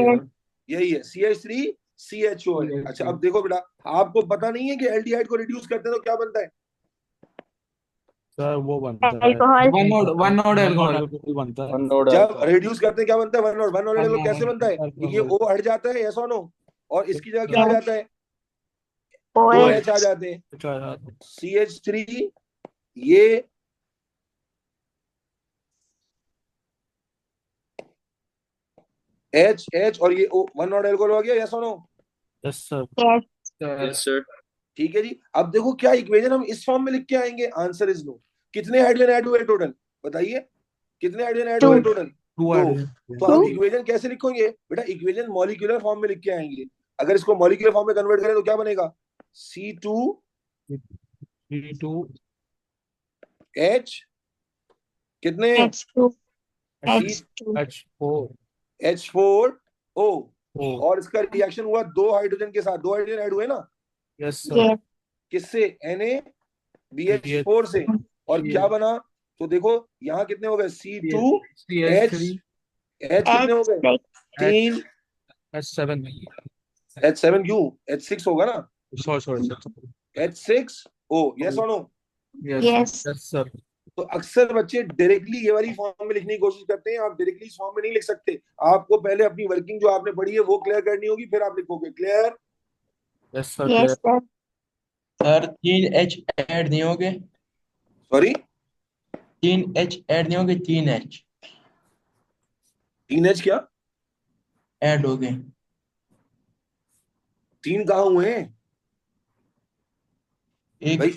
यही है, CH3 CHO है। अच्छा अब देखो बेटा, आपको पता नहीं है कि एल्डिहाइड को रिड्यूस करते हैं तो क्या बनता है? सर वो बनता है Alcohol. वन नोड अल्कोहल बनता है। जब रिड्यूस करते हैं क्या बनता है? वन नोड कैसे बनता है? ये O हट जाता है, यस और नो, और इसकी जगह क्या आ जाता है? दो OH. H आ जाते हैं, अच्छा, CH3, ये H और ये O, वन नॉट एल्कोहल हो गया, यस और no? Yes sir. Yes. Yes sir. ठीक है जी। अब देखो क्या इक्वेशन हम इस फॉर्म में लिख के आएंगे, आंसर इज नो। कितने हाइड्रोजन ऐड हुए टोटल बताइए, कितने हाइड्रोजन ऐड हुए 2. टोटल? 2 दो। हाइड्रोजन। तो हम इक्वेशन कैसे लिखेंगे बेटा? इक्वेशन मॉलिक्यूलर फॉर्म में लिख के आएंगे। अगर इसको मॉलिक्यूलर फॉर्म में कन्वर्ट करें तो क्या बनेगा? C2H, 3 2 कितने? H2. C H2. H4 H4O, O। और इसका रिएक्शन हुआ दो हाइड्रोजन के साथ, दो हाइड्रोजन ऐड हुए ना, यस सर। Yes. किससे? NaBH4 से। और क्या बना? तो देखो यहाँ कितने हो गए? C2H, CH3 H कितने हो गए? H. 3, H7 नहीं। H7 क्यों? H6 होगा ना, सॉरी H6O, यस और नो? Yes. Yes sir. तो अक्सर बच्चे डायरेक्टली ये वाली फॉर्म में लिखने की कोशिश करते हैं, आप डायरेक्टली इस फॉर्म में नहीं लिख सकते। आपको पहले अपनी वर्किंग जो आपने पढ़ी है वो क्लियर करनी होगी, फिर आप लिखोगे। Clear? Yes sir. Yes, sir. Sir 3H add नहीं होगे? सॉरी, 3H ऐड नहीं होगे? 3H 3H क्या? ऐड हो गए? 3 कहाँ हुए हैं एक भाई?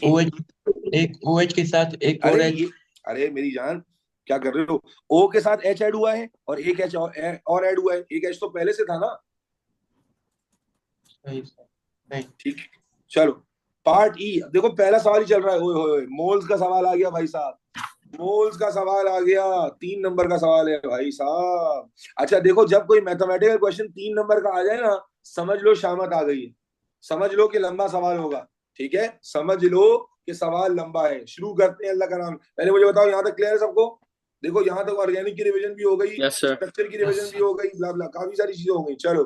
एक OH के साथ एक और अरे H। ये, अरे मेरी जान, क्या कर रहे हो? O के साथ H ऐड हुआ है और एक H और ऐड हुआ है, एक H तो पहले से था ना। सही सही। ठीक, चलो पार्ट ई। देखो पहला सवाल ही चल रहा है, ओए होए, मोल्स का सवाल आ गया भाई साहब, मोल्स का सवाल आ गया, 3 नंबर का सवाल है भाई साहब। अच्छा देखो, जब कोई मैथमेटिकल क्वेश्चन 3 नंबर का आ जाए ना, समझ लो शामत आ गई है, समझ लो कि लंबा सवाल होगा। ठीक है, समझ लो कि सवाल लंबा है। शुरू करते हैं अल्लाह का नाम। पहले मुझे बताओ, यहाँ तक क्लियर है सबको? देखो यहाँ तक ऑर्गेनिक की रिवीजन भी हो गई, यस सर। स्ट्रक्चर की रिवीजन भी हो गई, ब्ला ब्ला, काफी सारी चीजें हो गई। चलो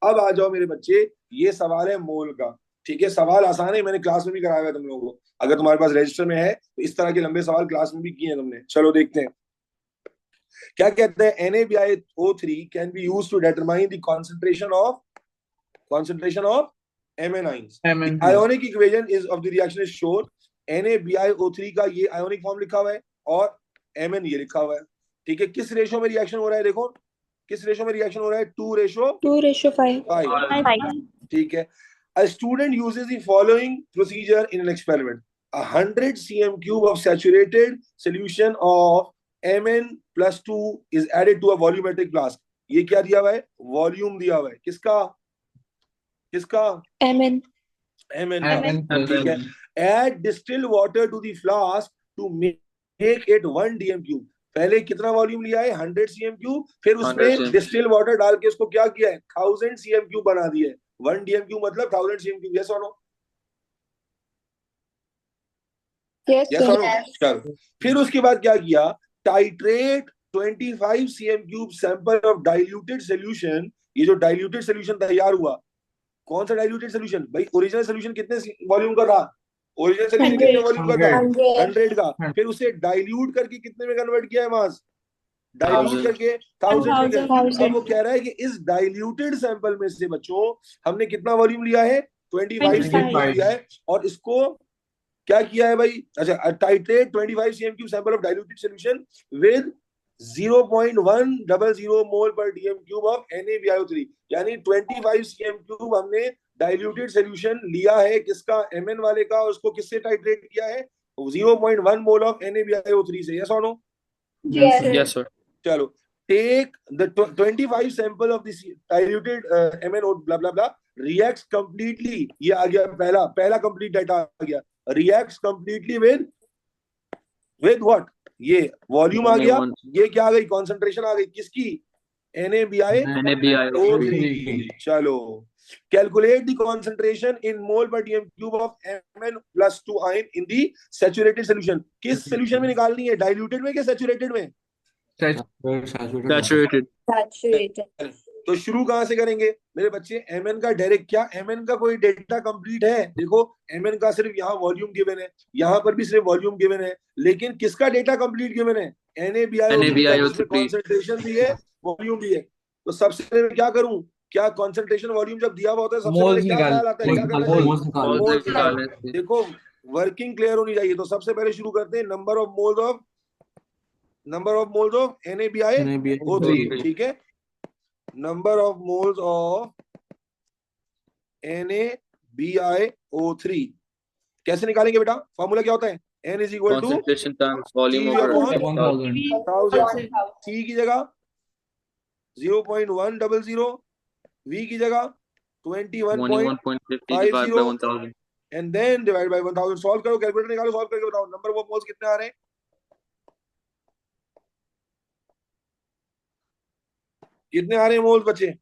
अब आ जाओ मेरे बच्चे, ये सवाल है मोल का। ठीक है, सवाल आसान है, मैंने क्लास में भी कराया हुआ है तुम लोगों को। अगर तुम्हारे पास रजिस्टर में है तो इस तरह के लंबे सवाल क्लास में भी किए हैं तुमने। चलो देखते हैं क्या कहते हैं। NaBiO3 can be used to determine the concentration of MN-ions. The ionic equation is of the reaction is shown. NaBiO3 का ये ionic फॉर्म लिखा हुआ है और Mn ये लिखा हुआ है। ठीक है, किस रेशो में रिएक्शन हो रहा है? देखो किस रेशो में रिएक्शन हो रहा है? 2:5। 5. ठीक है, a student uses the following procedure in an experiment. 100 cm cube of saturated solution of Mn+2 is added to a volumetric flask. ये क्या दिया हुआ है? वॉल्यूम दिया हुआ है, किसका? किसका? Mn. Mn का। ठीक है, add distilled water to the flask to make it 1 dm cube. पहले कितना वॉल्यूम लिया है? 100 cm क्यूब, फिर उसमें 100 cm. डिस्टिल वाटर डाल के उसको क्या किया है? 1000 cm क्यूब बना दिया है। 1 dm क्यूब मतलब 1000 cm क्यूब। यस और नो? Yes, yes sir. और नो? चलो फिर उसके बाद क्या किया? Titrate 25 cm cube sample of diluted solution. ये जो डाइल्यूटेड सोल्यूशन तैयार हुआ, कौन सा डाइल्यूटेड सोल्यूशन भाई? ओरिजिनल सोल्यूशन कितने वॉल्यूम का था? ओरिजिनल सोल्यूशन कितने वॉल्यूम का था? 100 का। फिर उसे डाइल्यूट करके कितने में कन्वर्ट किया है? मास डाइल्यूट 1000 करके 1000 में कर। 1000. अब वो कह रहा है कि इस डाइल्यूटेड सैंपल में से बच्चों हमने कितना वॉल्यूम लिया है? 25 cm लिया है, और इसको क्या किया है भाई? अच्छा, titrate 25 cm cube sample of diluted solution with 0.100 मोल पर डीएम क्यूब ऑफ NaBiO3, यानी 25 cm क्यूब हमने डाइल्यूटेड सोल्यूशन लिया है, किसका? Mn वाले का। उसको किससे टाइट्रेट किया है? 0.1 मोल ऑफ NaBiO3 से। यस और नो? Yes. Yes sir. चलो, take the 25 sample of this diluted MnO blah blah blah reacts completely. ये आ गया पहला complete डाटा आ गया। reacts completely with what? ये वॉल्यूम आ गया, ये क्या आ गई? कॉन्सेंट्रेशन आ गई, किसकी? NaBiO3 की। चलो, कैलकुलेट द कॉन्सेंट्रेशन इन मोल पर DM cube of Mn+2 ion in the saturated solution. किस सोल्यूशन में निकालनी है? डाइल्यूटेड में क्या सैचुरेटेड में? सैचुरेटेड। Saturated. तो शुरू कहां से करेंगे मेरे बच्चे? Mn का डायरेक्ट। क्या Mn का कोई डेटा कंप्लीट है? देखो Mn का सिर्फ यहाँ वॉल्यूम गिवन है, यहाँ पर भी सिर्फ वॉल्यूम गिवन है, लेकिन किसका डेटा कंप्लीट गिवन है? NaBiO3 का, जिसमें कॉन्सेंट्रेशन भी है, वॉल्यूम भी है। तो सबसे पहले मैं क्या करूं? क्या कंसंट्रेशन वॉल्यूम जब दिया हुआ होता है सबसे मोल्स पहले क्या निकाल ख्याल आता है, क्या करना मोल्स चाहिए? निकाल मोल्स मोल्स निकालने निकालो। से देखो वर्किंग क्लियर होनी चाहिए, तो सबसे पहले शुरू करते हैं number of moles of NaBiO3, NaBiO3 ठीक है। Number of moles of NaBiO3 कैसे निकालेंगे बेटा? फॉर्मूला क्या होता है? N is equal to concentration times volume CV over upon 1000 1000, C की जगह 0.100, V की जगह 21.50 21.50 divided by 1000. And then divide by 1000। Solve करो, कैलकुलेटर निकालो, सॉल्व करके बताओ नंबर ऑफ मोल्स कितने आ रहे हैं। कितने आ रहे हैं मोल्स बच्चे?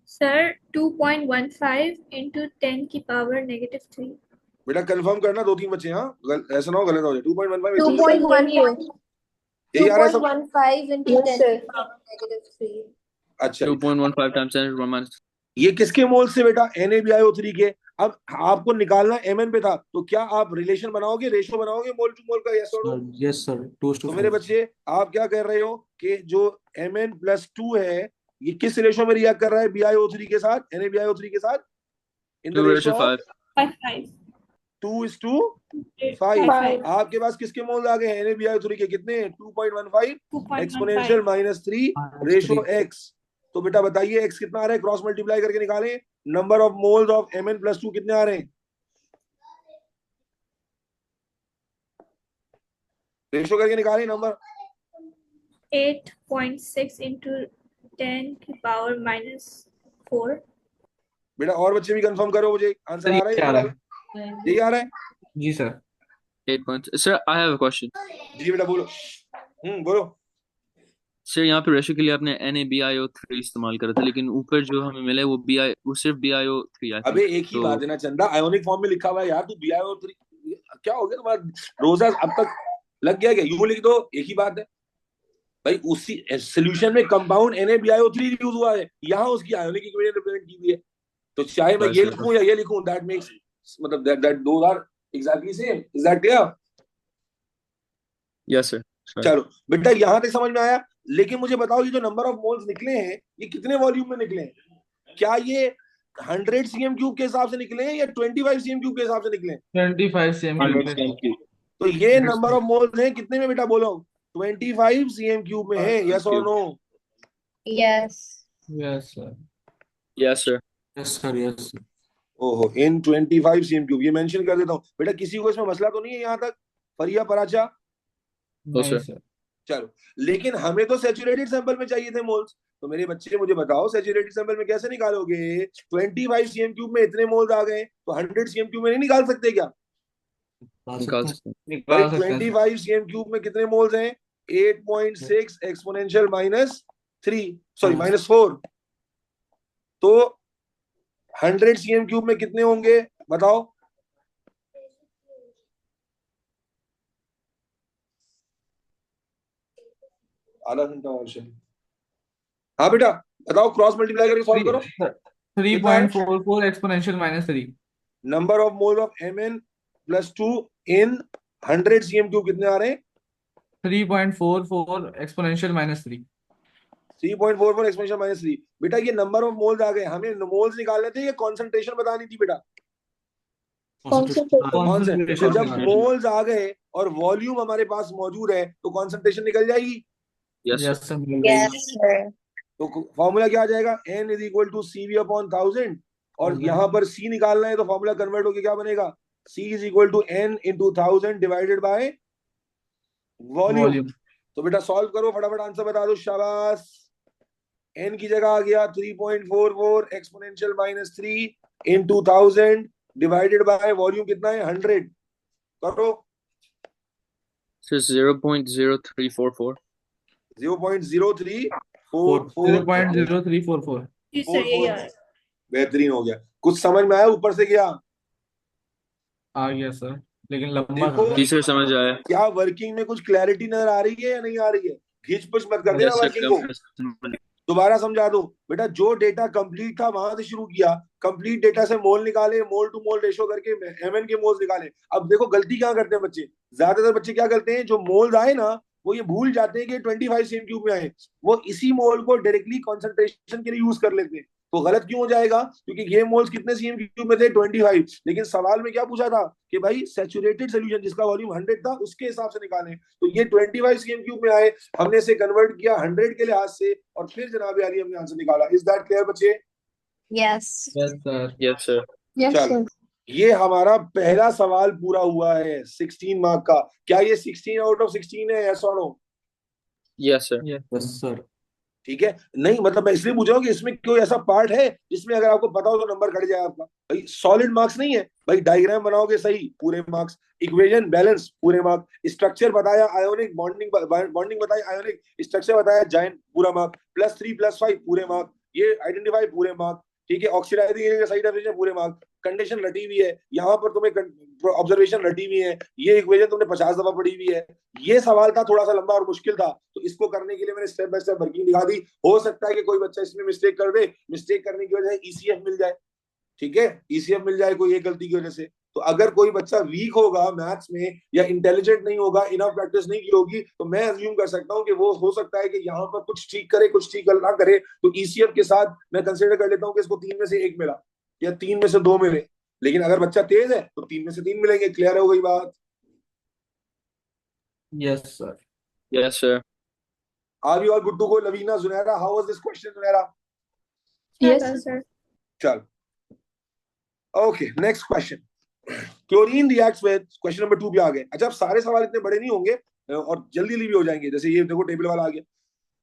सर 2.15 into 10 की पावर -3। बेटा कंफर्म करना, 2-3 बच्चे, हाँ ऐसा ना हो गलत हो जाए। 2.15 2.15 यही आ रहा है सब? 2.15 into 10 की पावर -3। अच्छा 2.15 times 10 to the minus. ये किसके मोल्स से बेटा? NaBiO3 के। अब आपको निकालना Mn पे था, तो क्या आप रिलेशन बनाओगे, रेशो बनाओगे मोल टू मोल का? यस और नो? यस सर 2:5 तो मेरे बच्चे आप क्या कर रहे हो कि जो Mn+2 है ये किस रेशो में रिएक्ट कर रहा है BiO3 के साथ, NaBiO3 के साथ? In the 2 raised ratio to of 5. 2:5। आपके पास किसके मोल्स आ गए हैं NaBiO3 के? कितने? 2.15 एक्सपोनेंशियल -3 रेशो x। तो बेटा बताइए x कितना आ रहा है? क्रॉस मल्टीप्लाई करके निकालें। Number of moles of Mn+2 कितने आ रहे हैं? रेशो करके निकालें नंबर। 8.6 into 10 की पावर -4। बेटा और बच्चे भी कंफर्म करो, मुझे आंसर सर आ ये रहा है क्या आ पूरा? रहा है? यही आ रहा है? जी sir 8 points. Sir, I have a question. जी बेटा बोलो। बोलो। सर यहाँ पे रेशो के लिए आपने NaBiO3 इस्तेमाल करा था, लेकिन ऊपर जो हमें मिला है वो सिर्फ BiO3 आई अबे थिंक। एक ही तो बात है ना चंदा, आयोनिक फॉर्म में लिखा हुआ है यार। तू BiO3 क्या हो गया तुम्हारा? रोजा अब तक लग गया क्या? यूं लिख दो, एक ही बात है भाई। उसी सोल्यूशन में कंपाउंड NaBiO3 यूज हुआ है, यहाँ उसकी आयोनिक इक्वेशन रिप्रेजेंट की हुई है। तो चाहे मैं ये लिखूं या ये लिखूं, दैट मेक्स मतलब that those are exactly same. Is that clear? Yes sir. चलो बेटा यहां तक समझ में आया। लेकिन मुझे बताओ ये जो नंबर ऑफ मोल्स निकले हैं ये कितने वॉल्यूम में निकले हैं? क्या ये 100 cm³ के हिसाब से निकले हैं या 25 cm³ के हिसाब से निकले हैं? 25 cm 100 पे cm3. तो ये नंबर ऑफ मोल्स हैं कितने में बेटा? बोलो 25 cm³ में है। यस और no? Yes yes sir Yes sir. Yes sir yes ओहो, इन 25 cm³। ये मेंशन कर देता हूँ बेटा, किसी को इसमें मसला तो नहीं है यहाँ तक? फरिया पराचा? No नहीं sir. सर चलो, लेकिन हमें तो सैचुरेटेड सैंपल में चाहिए थे मोल्स। तो मेरे बच्चे मुझे बताओ सैचुरेटेड सैंपल में कैसे निकालोगे? 25 cm³ में इतने मोल्स आ गए तो 100 cm³ में नहीं निकाल सकते क्या? निकाल सकते हैं. भाई निकाल सकते हैं सर 25 cm³ में कितने मोल्स हैं? 8.6 एक्सपोनेंशियल -3, सॉरी -4। तो 100 cm³ में कितने होंगे बताओ? आधा घंटा और से। हाँ बेटा बताओ, क्रॉस मल्टीप्लाई करके सॉल्व करो। 3.44 exponential -3 number of mole of Mn+2 in 100 cm³ कितने आ रहे हैं? 3.44 एक्सपोनेंशियल -3 3.44 एक्सपोनेंशियल -3। बेटा ये नंबर ऑफ मोल्स आ गए, हमें मोल्स निकालने थे या कॉन्सेंट्रेशन बतानी थी बेटा? तो जब मोल्स आ गए और वॉल्यूम हमारे पास मौजूद है तो कॉन्सेंट्रेशन निकल जाएगी। Yes sir. Yes sir yes sir. तो फॉर्मूला क्या आ जाएगा? N is equal to CV/1000। और यहाँ पर C निकालना है तो फॉर्मूला कन्वर्ट होके क्या बनेगा? C is equal to N into 1000 divided by volume. तो बेटा सॉल्व करो, फटाफट आंसर बता दो, शाबाश। N की जगह आ गया 3.44 exponential -3 into 1000 divided by volume कितना है? 100। करो। Sir 0.0344. 0.0344। 0.0344 जी सर यही आ रहा है। बेहतरीन हो गया। कुछ समझ में आया ऊपर से क्या? आ गया सर लेकिन लंबा देखो था जी सर समझ आया. क्या वर्किंग में कुछ क्लैरिटी नजर आ रही है या नहीं आ रही है? घिच पिच मत कर देना Yes sir. वर्किंग को। दोबारा समझा दो बेटा, जो डेटा कंप्लीट था वहां से शुरू किया, कंप्लीट डेटा से मोल निकाले, मोल टू मोल रेशो करके Mn के मोल्स निकाले। अब देखो गलती क्या करते हैं बच्चे, ज्यादातर बच्चे क्या करते हैं, जो मोल्स आए ना वो ये भूल जाते हैं कि 25 सीएम क्यूब में आए, वो इसी मोल को डायरेक्टली कॉन्सेंट्रेशन के लिए यूज कर लेते हैं। तो गलत क्यों हो जाएगा? क्योंकि ये मोल्स कितने सीएम क्यूब में थे? 25। लेकिन सवाल में क्या पूछा था कि भाई सैचुरेटेड सोल्यूशन जिसका वॉल्यूम 100 था उसके हिसाब से निकालें। तो ये 25 सीएम क्यूब में आए, हमने इसे कन्वर्ट किया 100 के लिहाज से, और फिर जनाब यारी हमने आंसर निकाला। इज दैट क्लियर बच्चे? Yes. Yes sir. Yes sir. Yes, चल, sir. ये हमारा पहला सवाल पूरा हुआ है 16 मार्क का। क्या ये 16 आउट ऑफ 16 है? यस और no? Yes sir. Yes sir. ठीक है, नहीं मतलब मैं इसलिए पूछ रहा हूँ कि इसमें कोई ऐसा पार्ट है जिसमें अगर आपको पता हो तो नंबर कट जाए आपका? भाई सॉलिड मार्क्स नहीं है भाई, डायग्राम बनाओगे सही पूरे मार्क्स, इक्वेशन बैलेंस पूरे मार्क, स्ट्रक्चर बताया आयोनिक, बॉन्डिंग बताई आयोनिक, स्ट्रक्चर बताया जाइंट पूरा मार्क, +3+5 पूरे मार्क, ये आइडेंटिफाई पूरे मार्क, ठीक है, ऑक्सीडाइजिंग साइड ऑफ पूरे मार्क, कंडीशन रटी हुई है यहाँ पर, तुम्हें ऑब्जर्वेशन रटी हुई है, ये इक्वेशन तुमने 50 दफा पढ़ी हुई है। ये सवाल था थोड़ा सा लंबा और मुश्किल था, तो इसको करने के लिए मैंने स्टेप बाय स्टेप वर्किंग दिखा दी। हो सकता है कि कोई बच्चा इसमें मिस्टेक कर दे, मिस्टेक करने की वजह से ईसीएफ मिल जाए, ठीक है, ईसीएफ मिल जाए कोई एक गलती की वजह से। तो अगर कोई बच्चा वीक होगा मैथ्स में या इंटेलिजेंट नहीं होगा, इनफ प्रैक्टिस नहीं की होगी, तो मैं अज्यूम कर सकता हूँ कि वो हो सकता है कि यहाँ पर कुछ ठीक करे कुछ ठीक ना करे, तो ईसीएफ के साथ मैं कंसिडर कर लेता हूँ कि इसको 3 में से 1 मिला या 3 में से 2 मिले। लेकिन अगर बच्चा तेज है तो 3 में से 3 मिलेंगे। क्लियर हो गई बात? Yes sir. Yes sir. Are you all good to go? Lavina, Junaira, how was this question Junaira? Yes, Yes, sir. चल, okay, next question. Chlorine reacts with, question number 2 पे आ गए। अच्छा, अब सारे सवाल इतने बड़े नहीं होंगे और जल्दी भी हो जाएंगे। जैसे ये देखो टेबल वाला आ गया,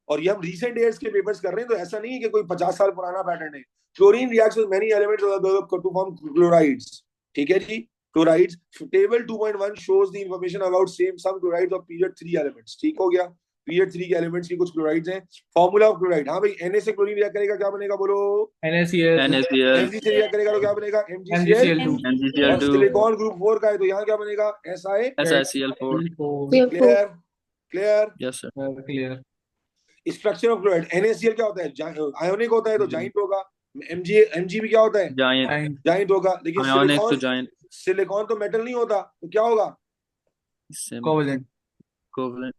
और ये हम रीसेंट ईयर्स के पेपर्स कर रहे हैं, तो ऐसा नहीं है कि कोई 50 साल पुराना पैटर्न है। Chlorine reacts with many elements to form chlorides, ठीक है जी, chlorides. Table 2.1 shows the information about same some chlorides of period 3 elements. ठीक हो गया, पीरियड 3 के एलिमेंट्स की कुछ क्लोराइड्स हैं। फॉर्मूला ऑफ क्लोराइड, हाँ भाई, Na से क्लोरीन रिएक्ट करेगा, क्या बनेगा बोलो? NaCl। NaCl। Mg से रिएक्ट करेगा तो क्या बनेगा? MgCl। MgCl2। और MgCl2। सिलिकॉन ग्रुप 4 का है तो यहाँ क्या बनेगा? SiCl4। Clear? Clear? Yes sir. Clear. Structure of chloride, NaCl क्या होता है? आयोनिक होता है तो जाइंट होगा। Mg भी क्या होता है? जाइंट। जाइंट होगा। लेकिन आयोनिक तो सिलिकॉन, जाइंट। सिलिकॉन तो मेटल नहीं होता, तो क्या होगा? कोवेलेंट। कोवलेंट।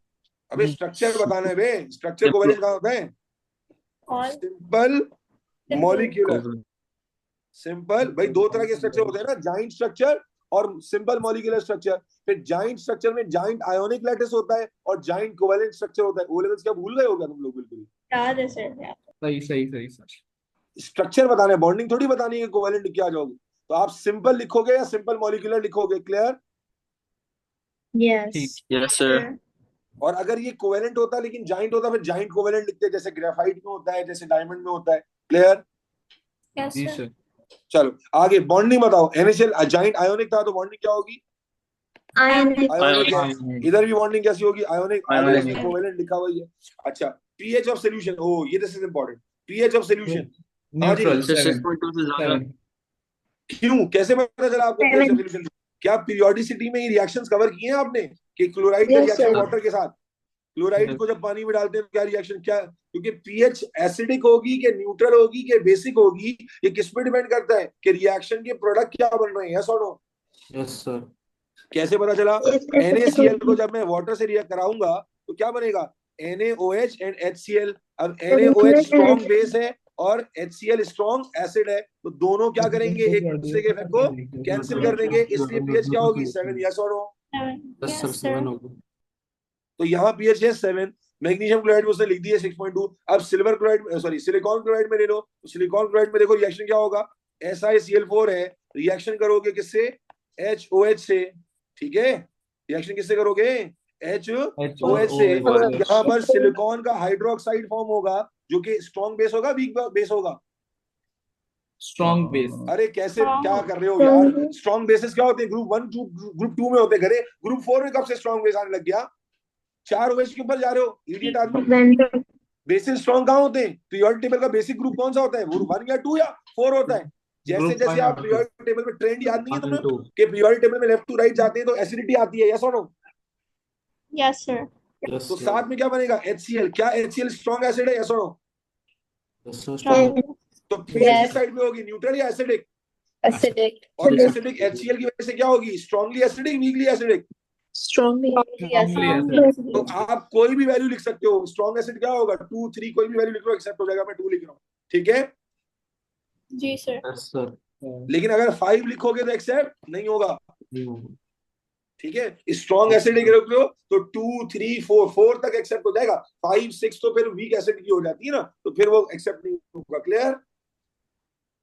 अबे स्ट्रक्चर बताना है बे, स्ट्रक्चर कोवेलेंट कहाँ होता है? All simple molecular. Covalent. Simple भाई, दो तरह के स्ट्रक्चर होते हैं ना, जाइंट स्ट्रक्चर और सिंपल मॉलिक्यूलर स्ट्रक्चर। फिर जाइंट स्ट्रक्चर में जाइंट आयोनिक लैटिस होता है और जाइंट कोवेलेंट स्ट्रक्चर होता है। ओ लेवल्स क्या भूल गए हो क्या तुम लोग? बिल्कुल याद है सर। सही सही सही सर। स्ट्रक्चर बताना है, बॉन्डिंग थोड़ी बतानी है कोवेलेंट लिख के आ जाओगे। तो आप सिंपल लिखोगे या सिंपल मॉलिक्यूलर लिखोगे? क्लियर? yes. Yes sir. और अगर ये कोवेलेंट होता लेकिन जाइंट होता, फिर जाइंट कोवेलेंट लिखते, जैसे ग्रेफाइट में होता है, जैसे डायमंड में होता है। क्लियर? Yes, जी sir. सर। चलो आगे, बॉन्डिंग बताओ। NaCl जाइंट आयोनिक था तो बॉन्डिंग क्या होगी? Ionic. आयोनिक है। Ionic। इधर भी बॉन्डिंग कैसी होगी? आयोनिक। आगे Ionic। इसमें कोवेलेंट लिखा हुआ ही है। अच्छा, पीएच ऑफ सॉल्यूशन, ओ ये this is important. PH of solution, हाँ जी, न्यूट्रल सर 7। 6.2 से ज्यादा। 7। क्यों, कैसे पता चला आपको पीएच ऑफ 7. सॉल्यूशन? क्या पीरियोडिसिटी में ही रिएक्शंस कवर किए हैं आपने कि क्लोराइड का Yes, रिएक्शन sir. वाटर के साथ? Chloride Yes. को जब पानी में डालते हैं क्या रिएक्शन, क्या, क्योंकि पीएच एसिडिक होगी कि न्यूट्रल होगी कि बेसिक होगी, ये किस पे डिपेंड करता है कि रिएक्शन के प्रोडक्ट क्या बन रहे हैं। यस और नो? Yes sir. कैसे पता चला? Yes, yes, NaCl को yes. जब मैं वाटर से रिएक्ट कराऊंगा तो क्या बनेगा? NaOH and HCl। अब तो NaOH इसमें स्ट्रॉन्ग H- बेस है और HCl स्ट्रॉन्ग एसिड है, तो दोनों क्या करेंगे? एक दूसरे के इफेक्ट को कैंसिल कर देंगे, इसलिए पीएच क्या होगी? 7। यस और no? 7. Yes sir Yes, sir. 7 होगा। तो यहाँ पीएच है 7। मैग्नीशियम क्लोराइड में उसने लिख दिया 6.2। अब silver chloride, sorry silicon chloride में ले लो, तो सिलिकॉन क्लोराइड में देखो रिएक्शन क्या होगा? SiCl4 है, रिएक्शन करोगे किससे? HOH से, ठीक है, रिएक्शन किससे करोगे? HOH से। यहाँ पर सिलिकॉन का हाइड्रोक्साइड फॉर्म होगा जो कि स्ट्रॉन्ग बेस होगा, वीक बेस होगा? Strong base. अरे कैसे, Strong. क्या कर रहे हो यार? स्ट्रॉन्ग बेसिस क्या होते हैं? ग्रुप 1 ग्रुप 2 में होते हैं। घरे ग्रुप 4 में कब से स्ट्रॉन्ग बेस आने लग गया? 4 OH के ऊपर जा रहे हो, इडियट आदमी। When बेसिस स्ट्रॉन्ग कहाँ होते हैं? पीरियोडिक टेबल का बेसिक ग्रुप कौन सा होता है? वो 1 या 2 या 4 होता है। जैसे Group जैसे 1 आप और पीरियोडिक टेबल में ट्रेंड याद नहीं है 1 तुम्हें and 2। कि पीरियोडिक टेबल में लेफ्ट टू राइट जाते हैं तो एसिडिटी आती है? यस और नो? Yes, sir. यस तो सर। साथ में क्या बनेगा? HCl। क्या HCl स्ट्रॉन्ग एसिड है? यस और नो? Yes sir. Strong. तो पीएच Yes. किस साइड में होगी? न्यूट्रल या एसिडिक? acidic. और एसिडिक HCl की वजह से क्या होगी? Strongly acidic, weakly acidic? Strongly Strongly strongly acid. acid. तो आप कोई भी वैल्यू लिख सकते हो। स्ट्रॉन्ग एसिड क्या होगा, 2 3 कोई भी वैल्यू लिख लो, एक्सेप्ट हो जाएगा। मैं 2 लिख रहा हूँ, ठीक है। जी सर। Yes, sir. लेकिन अगर 5 लिखोगे तो एक्सेप्ट नहीं होगा, You. ठीक है। स्ट्रॉन्ग एसिड लिख रहे हो तो 2 3 4 4 तक एक्सेप्ट हो जाएगा। 5 6 तो फिर वीक एसिड की हो जाती है ना, तो फिर वो एक्सेप्ट नहीं होगा। क्लियर।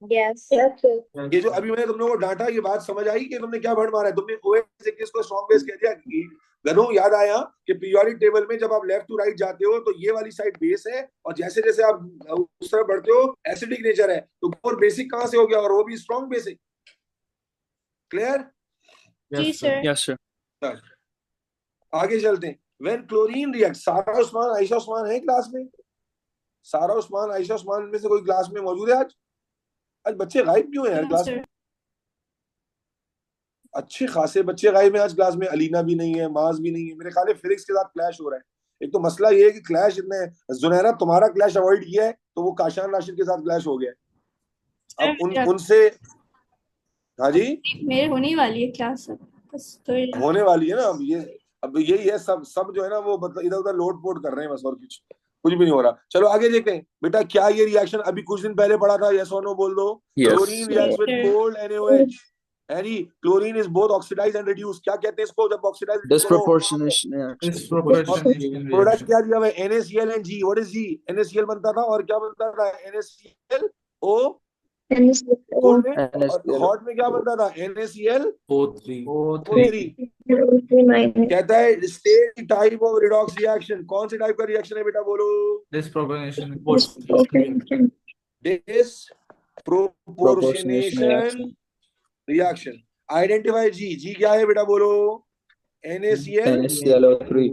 Yes. ये जो अभी मैंने तुम लोगों को डांटा, ये बात समझ आई कि तुमने क्या भड़ मारा है। तुमने OH को स्ट्रॉन्ग बेस कह दिया कि गनो, याद आया कि पीरियोडिक टेबल में जब आप लेफ्ट टू राइट जाते हो तो ये वाली साइड बेस है, और जैसे जैसे आप उस तरफ बढ़ते हो एसिडिक नेचर है, तो और बेसिक कहां से हो गया, और वो भी स्ट्रॉन्ग बेसिक। क्लियर। जी Yes, sir. Sir. Yes sir. आगे चलते हैं। व्हेन क्लोरीन रिएक्ट, सारा उस्मान आयशा उस्मान है क्लास में? सारा उस्मान आयशा उस्मान में से कोई क्लास में मौजूद है आज? आज बच्चे गायब क्यों हैं यार क्लास में? अच्छे खासे बच्चे गायब हैं आज क्लास में। अलीना भी नहीं है, माज भी नहीं है। मेरे ख्याल है फिजिक्स के साथ क्लैश हो रहा है। एक तो मसला ये है कि क्लैश इतने, जुनैरा तुम्हारा क्लैश अवॉइड किया है तो वो काशान राशिद के साथ क्लैश हो गया है। अब उनसे, हाँ जी, मेरे होने वाली है क्लास अब, बस तो होने वाली है ना। अब यही है, सब सब जो है ना वो मतलब इधर उधर लोड पोट कर रहे हैं बस, और कुछ भी नहीं हो रहा। चलो आगे देखते हैं। बेटा क्या ये रिएक्शन अभी कुछ दिन पहले पढ़ा था, यस और नो बोल दो। Chlorine reacts with cold NaOH, यानी chlorine is both oxidise and reduce. क्या कहते हैं इसको जब oxidise? Disproportionation reaction. Disproportionation product reaction. क्या दिया हुआ है? NaCl and G। What is G? NaCl बनता था, और क्या बनता था? NaClO। And this is cold में, और NaCl हॉट में क्या बनता था? NaCl O3. O3। O3 कहता है state type of redox reaction. कौन से टाइप का रिएक्शन है बेटा, बोलो? Disproportionation. disproportion. Proportionation disproportionation reaction. Reaction. Identify जी। जी क्या है बेटा, बोलो? NaCl NaClO3।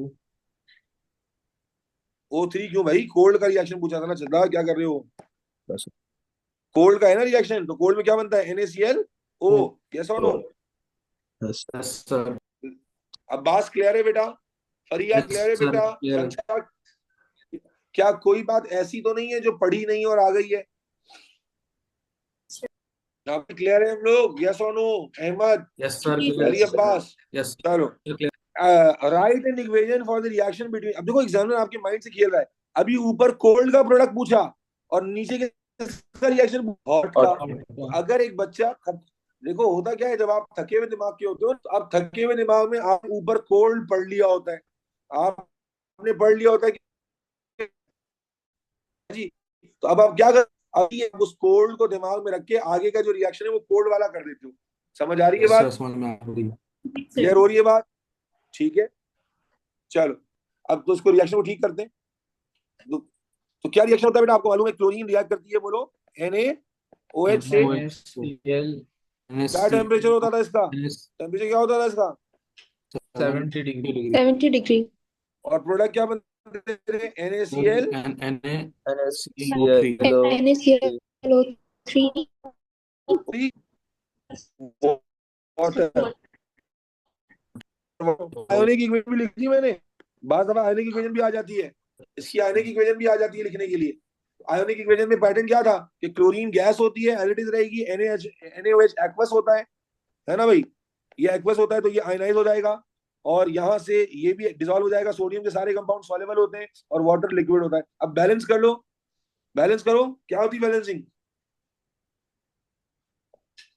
O3। क्यों भाई? कोल्ड का रिएक्शन पूछा था ना चंदा, क्या कर रहे हो? बस। कोल्ड का है ना रिएक्शन, तो कोल्ड में क्या बनता है? NaClO। यस और no? Yes Yes, sir. Abbas clear है बेटा? फरिया Yes, क्लियर है sir. बेटा? Clear. कंचा, क्या कोई बात ऐसी तो नहीं है जो पढ़ी नहीं और आ गई है? क्लियर है हम लोग? यस और no? Ahmad, Yes, sir. Yes, Clear. Ali Abbas, Yes. चलो। Clear. Write an equation for the reaction between. अब देखो एग्जामिनर आपके माइंड से खेल रहा है। अभी ऊपर कोल्ड का प्रोडक्ट पूछा और नीचे के रिएक्शन हॉट का। तो अगर एक बच्चा देखो, होता क्या है जब आप थके हुए दिमाग के होते हो, तो आप थके हुए दिमाग में आप ऊपर कोल्ड पढ़ लिया होता है, आपने पढ़ लिया होता है कि जी, तो अब आप क्या कर, अभी आप उस कोल्ड को दिमाग में रख के आगे का जो रिएक्शन है वो कोल्ड वाला कर देते हो। समझ आ रही है Yes, sir. बात? समझ में आ रही है. क्लियर हो रही है बात? ठीक है, चलो अब तो इसको रिएक्शन को ठीक करते हैं। तो क्या रिएक्शन होता है बेटा, आपको मालूम है? क्लोरीन रिएक्ट करती है, बोलो, NaOH से। NaCl. क्या टेम्परेचर होता था इसका? टेम्परेचर क्या होता था इसका? 70 degree. 70 डिग्री। और प्रोडक्ट क्या बनते थे? NaCl NaClO3। NaClO3 water. Ionic equation भी लिखी मैंने, बात दफा आयोनिक इक्वेशन भी आ जाती है, इसकी आयोनिक इक्वेशन भी आ जाती है लिखने के लिए। आयोनिक इक्वेशन में पैटर्न क्या था कि क्लोरीन गैस होती है, एज इट इज रहेगी, NaOH एक्वस होता है ना भाई? ये एक्वस होता है तो ये आयनाइज हो जाएगा, और यहाँ से ये भी डिसॉल्व हो जाएगा। सोडियम के सारे कंपाउंड सॉल्युबल होते हैं और वाटर लिक्विड होता है। अब बैलेंस कर लो, बैलेंस करो। क्या होती है बैलेंसिंग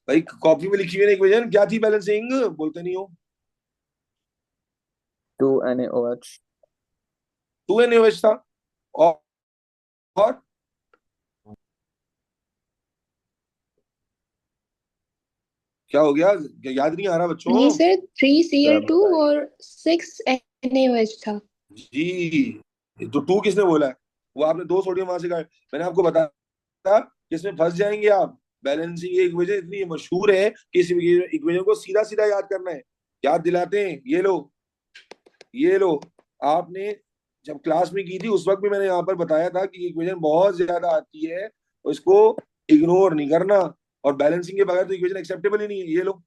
भाई? कॉपी में लिखी हुई है इक्वेशन, क्या थी बैलेंसिंग? बोलते नहीं हो। 2NaOH। 2NaOH था, और क्या हो गया? याद नहीं आ रहा बच्चों? नहीं सर, 3Cl2 और 6NaOH था। जी, तो 2 किसने बोला है? वो आपने 2 सोडियम वहां से काट। मैंने आपको बताया कि इसमें फंस जाएंगे आप। बैलेंसिंग ये इक्वेशन इतनी मशहूर है कि इस इक्वेशन को सीधा सीधा याद करना है। याद दिलाते हैं, ये लो, ये लो। आपने जब क्लास में की थी उस वक्त भी मैंने यहाँ पर बताया था कि इक्वेशन बहुत ज्यादा आती है, और इसको इग्नोर नहीं करना। और बैलेंसिंग के बगैर तो इक्वेशन एक्सेप्टेबल ही नहीं है। ये लो,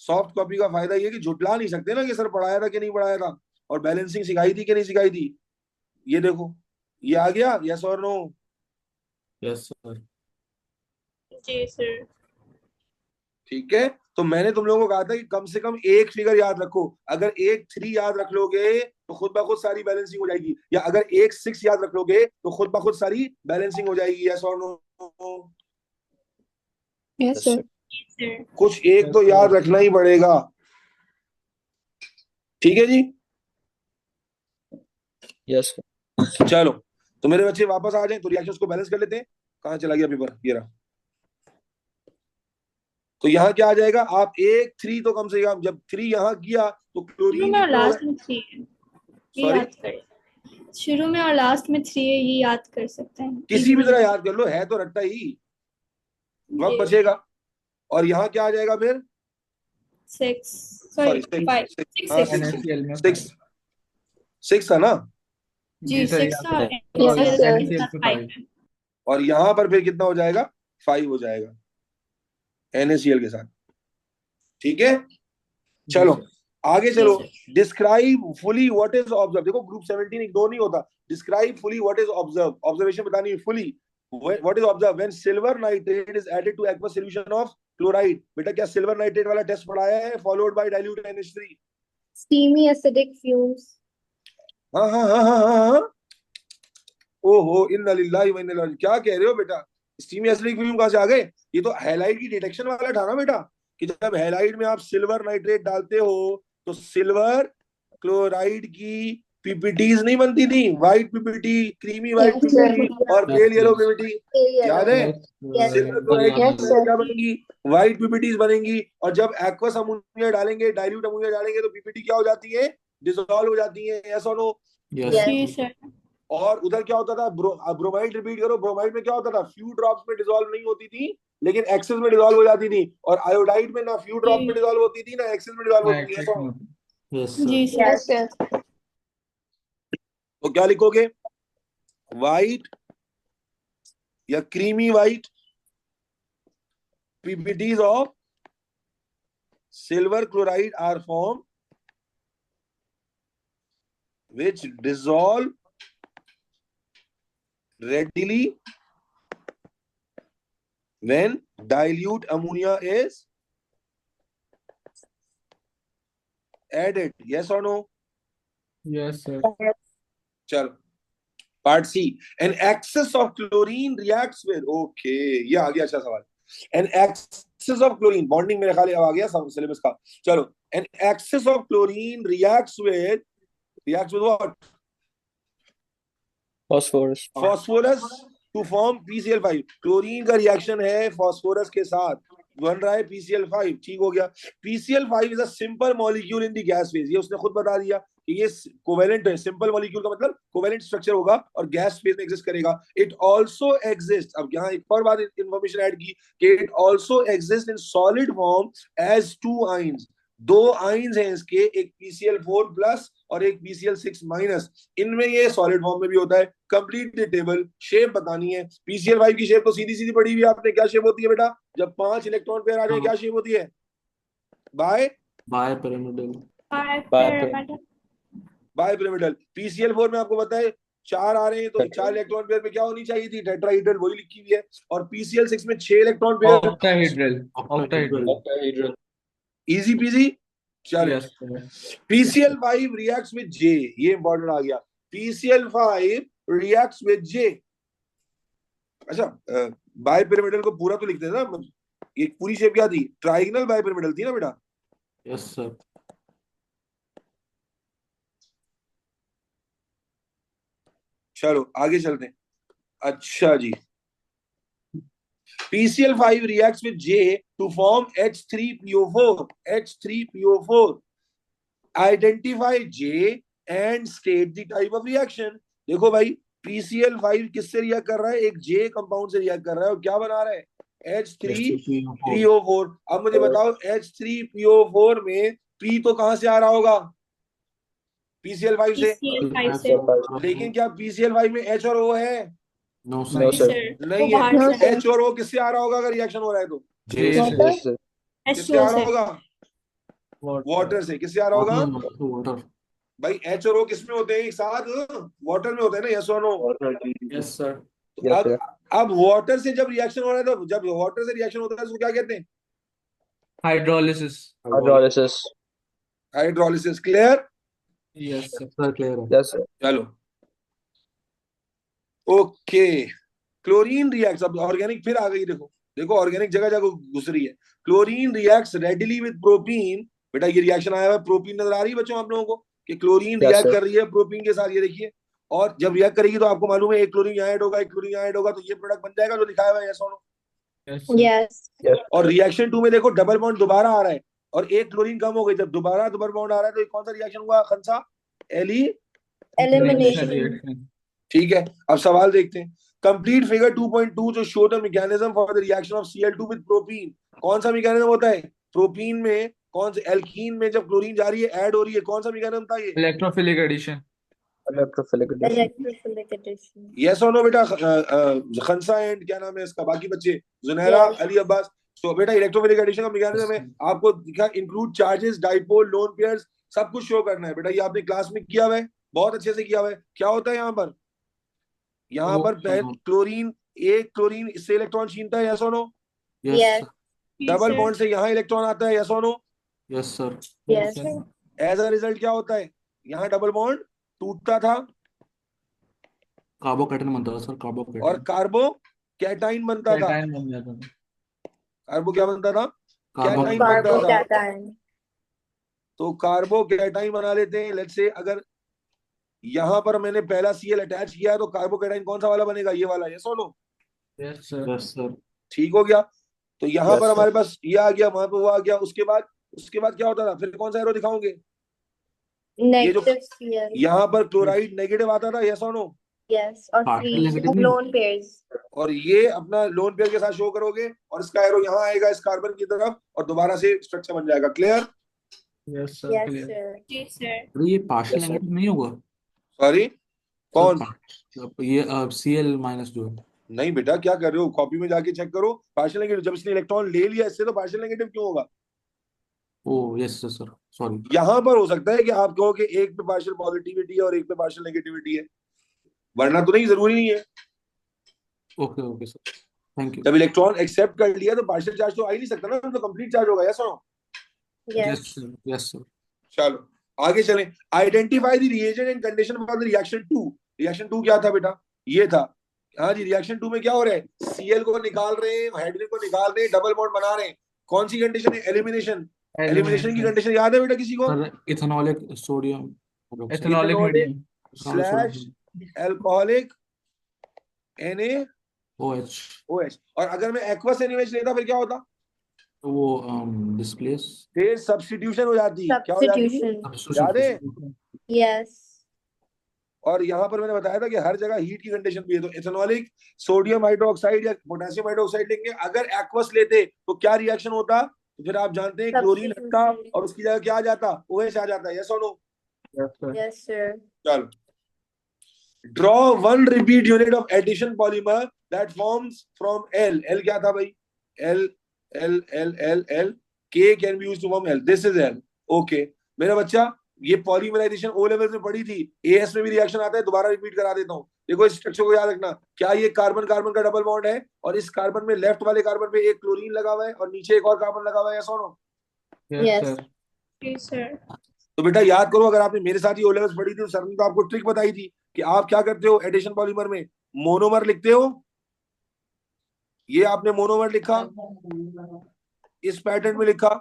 सॉफ्ट कॉपी का फायदा ये कि झुटला नहीं सकते ना कि सर पढ़ाया था कि नहीं पढ़ाया था, और बैलेंसिंग सिखाई थी कि नहीं सिखाई थी। ये देखो, ये आ गया, यस और नो? Yes, sir. जी सर। ठीक है, तो मैंने तुम लोगों को कहा था कि कम से कम एक फिगर याद रखो। अगर एक 3 याद रख लोगे तो खुद ब खुद सारी बैलेंसिंग हो जाएगी, या अगर एक 6 याद रख लोगे तो खुद ब खुद सारी बैलेंसिंग हो जाएगी। यस और नो? Yes, sir. sir. कुछ एक तो याद रखना ही पड़ेगा। ठीक है जी, यस चलो तो मेरे बच्चे वापस आ जाएं तो रिएक्शंस को बैलेंस कर लेते हैं। कहाँ चला गया पेपर? ये रहा। तो यहाँ क्या आ जाएगा? आप एक 3 तो कम से कम, जब 3 यहाँ किया तो शुरू क्लोरीन में और कितना होगा? लास्ट में 3 है, ये Sorry? याद कर। शुरू में और लास्ट में 3 है, ये याद कर सकते हैं। किसी भी तरह याद कर लो, है तो रट्टा ही, वक्त बचेगा। और यहाँ क्या आ जाएगा फिर? 6 सॉरी सॉरी 5 6 NaCl में 6 6 था ना? जी सर 6 था। Yes, sir. NaCl पे 5 और यहाँ पर फिर कितना हो जाएगा? 5 हो जाएगा NaCl के साथ। ठीक है, चलो आगे चलो। Describe fully what is observe. देखो ग्रुप 17 इग्नोर नहीं होता। Describe fully what is observe, observation बतानी है fully. What is observe when silver nitrate is added to aqueous solution of chloride. बेटा क्या सिल्वर नाइट्रेट वाला टेस्ट पढ़ाया है? Followed by dilute NH3। Steamy acidic fumes. हाँ हाँ हाँ हाँ हाँ हाँ। ओहो इन्ना लिल्लाहि व इन्ना इलैहि राजिऊन। क्या कह रहे हो बेटा? स्टीमी एसिडिक फ्यूम कहाँ से आ गए? ये तो हैलाइड की डिटेक्शन वाला था ना बेटा, कि जब हैलाइड में आप सिल्वर नाइट्रेट डालते हो तो सिल्वर क्लोराइड की पीपीटीज नहीं बनती थी, white PPT, creamy white Yes, sir. PPT और पेल येलो पीपीटी। याद है? Yes. सिल्वर क्लोराइड Yes, की sir. क्या बनेंगी? व्हाइट पीपीटीज बनेंगी। और जब एक्वस अमोनिया डालेंगे, डाइल्यूट अमोनिया डालेंगे तो पीपीटी क्या हो जाती है? डिसॉल्व हो जाती है। यस और नो? Yes. जी सर। और उधर क्या होता था? ब्रोमाइड रिपीट करो। ब्रोमाइड में क्या होता था? फ्यू ड्रॉप्स में डिसॉल्व नहीं होती थी, लेकिन एक्सेस में डिसॉल्व हो जाती थी। और आयोडाइड में ना फ्यू ड्रॉप में डिसॉल्व होती थी, ना एक्सेस में डिसॉल्व होती थी। ऐसा यस जी सर। Yes, sir. sir. तो क्या लिखोगे? व्हाइट या creamy white PPTs of silver chloride are form which dissolve readily when dilute ammonia is added. Yes or no? Yes sir चलो part C. An excess of chlorine reacts with, okay ये आ गया अच्छा सवाल। An excess of chlorine, bonding मेरे ख्याल आ गया सिलेबस का। चलो, an excess of chlorine reacts with what? Phosphorus phosphorus to form PCl5। Chlorine का रिएक्शन है फॉस्फोरस के साथ, बन रहा है PCl5। ठीक हो गया। PCl5 is a simple molecule in the gas phase. ये उसने खुद बता दिया कि ये कोवेलेंट है। सिंपल मॉलिक्यूल का मतलब कोवेलेंट स्ट्रक्चर होगा और गैस फेज में एग्जिस्ट करेगा। इट आल्सो एग्जिस्ट, अब यहाँ एक और बात इंफॉर्मेशन ऐड की कि it also exist in solid form as 2 ions. 2 ions हैं इसके, एक PCl4 प्लस और एक PCl6 माइनस। इनमें ये सॉलिड फॉर्म में भी होता है। Complete the table. शेप बतानी है। PCl5 की शेप तो सीधी सीधी पड़ी हुई है आपने। क्या शेप होती है बेटा? जब 5 इलेक्ट्रॉन पेयर आ जाए क्या शेप होती है? Bye bipyramidal. Bye pyramidal. PCl4 में आपको पता है 4 आ रहे हैं तो 4 इलेक्ट्रॉन पेयर में क्या होनी चाहिए थी? टेट्राहीड्रल, वही लिखी हुई है। और PCl6 में 6 electron pair. Octahedral easy peasy. चलो, yes sir PCl5 reacts with J, ये इंपॉर्टेंट आ गया। PCl5 reacts with J। अच्छा, बाय पिरामिडल को पूरा तो लिखते थे ना। ये पूरी शेप क्या थी? ट्राइगोनल बाय पिरामिडल थी ना बेटा? Yes sir. चलो आगे चलते हैं। अच्छा जी, PCl5 reacts with J to form H3PO4। H3PO4। Identify J and state the type of reaction। देखो भाई, PCl5 किससे रिएक्ट कर रहा है? एक J कंपाउंड से रिएक्ट कर रहा है और क्या बना रहा है? H3PO4। अब मुझे बताओ H3PO4 में P तो कहां से आ रहा होगा? PCl5 से। PCl5 से। लेकिन क्या PCl5 में H और O है? नो नहीं सर। सर नहीं वो है। बाहर No, से sir. H और O किससे आ रहा होगा अगर रिएक्शन हो रहा है तो? Water. किससे आ H2O रहा से। होगा? वाटर से। किससे आ रहा होगा? वाटर। भाई H और O किसमें होते हैं एक साथ? वाटर में होते हैं ना। यस और नो? Yes sir. अब वाटर से जब रिएक्शन हो रहा है तो, जब वाटर से रिएक्शन होता है उसको क्या कहते हैं? Hydrolysis. Hydrolysis. Hydrolysis. Clear? Yes sir. Sir clear है। Yes sir. चलो ओके। क्लोरीन रिएक्ट्स, अब ऑर्गेनिक फिर आ गई, देखो देखो ऑर्गेनिक जगह जगह घुस रही है। Chlorine reacts readily with propene. बेटा ये रिएक्शन आया हुआ है, प्रोपीन नजर आ रही है बच्चों आप लोगों को कि क्लोरीन यस रिएक्ट सर। कर रही है प्रोपीन के साथ, ये देखिए। और जब रिएक्ट करेगी तो आपको मालूम है एक क्लोरीन यहाँ ऐड होगा, एक क्लोरीन यहाँ ऐड होगा, तो ये प्रोडक्ट बन जाएगा जो लिखा हुआ है, यस और no? Yes sir. Yes. Yes और रिएक्शन 2 में देखो डबल बॉन्ड दोबारा आ रहा है और एक क्लोरीन कम हो गई। जब दोबारा डबल बॉन्ड आ रहा है तो ये कौन सा रिएक्शन हुआ Khansa? Eli. Elimination Elimination. Reaction. ठीक है, अब सवाल देखते हैं। कंप्लीट फिगर 2.2 जो show the mechanism for the reaction of Cl2 with propene. कौन सा मैकेनिज्म होता है? प्रोपीन में कौन से एल्कीन में जब क्लोरीन जा रही है ऐड हो रही है, कौन सा मैकेनिज्म था ये? Electrophilic addition. Electrophilic addition. Electrophilic addition. Yes और नो बेटा? खंसा एंड क्या नाम है इसका, बाकी बच्चे जुनैरा, Yes. अली अब्बास। तो बेटा इलेक्ट्रोफिलिक एडिशन का मैकेनिज्म है, आपको दिखा include charges, dipole, lone pairs, सब कुछ शो करना है। बेटा ये आपने क्लास में किया हुआ है, बहुत अच्छे से किया हुआ है। क्या होता है यहाँ पर? यहाँ पर क्लोरीन, एक क्लोरीन इससे इलेक्ट्रॉन छीनता है, यस और no? Yes Yes. Double sir. Bond से यहाँ इलेक्ट्रॉन आता है, यस और no? Yes sir. Yes. As a result क्या होता है? यहाँ डबल बॉन्ड टूटता था कार्बोकैटायन बनता था सर, और कार्बोकैटायन। कार्बो कैटाइन बनता था। कैटायन बन जाता था। कार्बो क्या बनता था? Cation carbocation. बनता था। Carbocation. तो कार्बो कैटाइन बना लेते हैं। लेट्स से अगर यहाँ पर मैंने पहला Cl अटैच किया है तो कार्बो कैटाइन कौन सा वाला बनेगा? ये वाला, यस और no? Yes sir. Yes sir. ठीक हो गया। तो यहाँ पर यस हमारे सर। पास ये आ गया, वहां पे वो आ गया। उसके बाद क्या होता था? फिर कौन सा एरो दिखाओगे? ये जो Negative Cl. यहाँ पर क्लोराइड नेगेटिव आता था, यस और no? Yes. Or partial free negative नहीं। lone pairs. और ये अपना लोन पेयर के साथ शो करोगे और इसका एरो यहाँ आएगा इस कार्बन की तरफ और दोबारा से स्ट्रक्चर बन जाएगा। Clear? Yes sir. Yes, clear. sir. Yes, sir. अरे ये पार्शियल यस सर। नेगेटिव नहीं होगा सॉरी, सर? कौन? ये Cl माइनस जो है। नहीं बेटा, क्या कर रहे हो? कॉपी में जाके चेक करो। पार्शियल नेगेटिव, जब इसने इलेक्ट्रॉन ले लिया इससे तो पार्शियल नेगेटिव क्यों होगा? ओ यस सर सर, सॉरी। यहाँ पर हो सकता है कि आप कहो कि एक पे पार्शियल पॉजिटिविटी है और एक पे पार्शियल नेगेटिविटी है, वरना तो नहीं, जरूरी नहीं है। Okay okay sir, thank you. जब इलेक्ट्रॉन एक्सेप्ट कर लिया तो पार्शियल चार्ज तो आ ही नहीं सकता ना, तो कंप्लीट चार्ज होगा, यस और no? Yes. Yes sir. Yes sir. चलो आगे चलें। Identify the reagent and condition for the reaction 2। Reaction 2 क्या था बेटा? ये था। हाँ जी, रिएक्शन 2 में क्या हो रहा है? Cl को निकाल रहे हैं, हाइड्रोजन को निकाल रहे हैं, डबल बॉन्ड बना रहे हैं। कौन सी कंडीशन है? एलिमिनेशन। एलिमिनेशन की कंडीशन याद है बेटा किसी को? Sir ethanolic sodium hydroxide ethanolic ethanolic medium. Slash alcoholic OH। NaOH। और अगर मैं एक्वस NaOH लेता फिर क्या होता? तो वो डिस्प्लेस फिर सब्स्टिट्यूशन हो जाती। क्या हो जाती? Substitution. याद है? Yes. और यहाँ पर मैंने बताया था कि हर जगह हीट की कंडीशन भी है। तो इथेनॉलिक सोडियम हाइड्रोक्साइड या पोटेशियम हाइड्रोक्साइड लेंगे। अगर एक्वस लेते तो क्या रिएक्शन होता? तो फिर आप जानते हैं क्लोरीन हटता और उसकी जगह क्या आ जाता? OH आ जाता है, यस और no? Yes sir. Yes, sir. चलो, draw one repeat unit of addition polymer that forms from L। L क्या था भाई? L L L L L K can be used to form L। This is L। Okay मेरा बच्चा, ये पॉलीमराइजेशन ओ लेवल में पढ़ी थी, AS में भी रिएक्शन आता है, दोबारा रिपीट करा देता हूँ। देखो इस स्ट्रक्चर को याद रखना। क्या ये कार्बन कार्बन का डबल बॉन्ड है और इस कार्बन में लेफ्ट वाले कार्बन पे एक क्लोरीन लगा हुआ है और नीचे एक और कार्बन लगा हुआ है, यस और no? Yes Yes. Sir. Yes, sir. तो बेटा याद करो, अगर आपने मेरे साथ ही ओ लेवल्स पढ़ी थी तो सर ने तो आपको ट्रिक बताई थी कि आप क्या करते हो एडिशन पॉलीमर में, मोनोमर लिखते हो। ये आपने मोनोमर लिखा, इस पैटर्न में लिखा,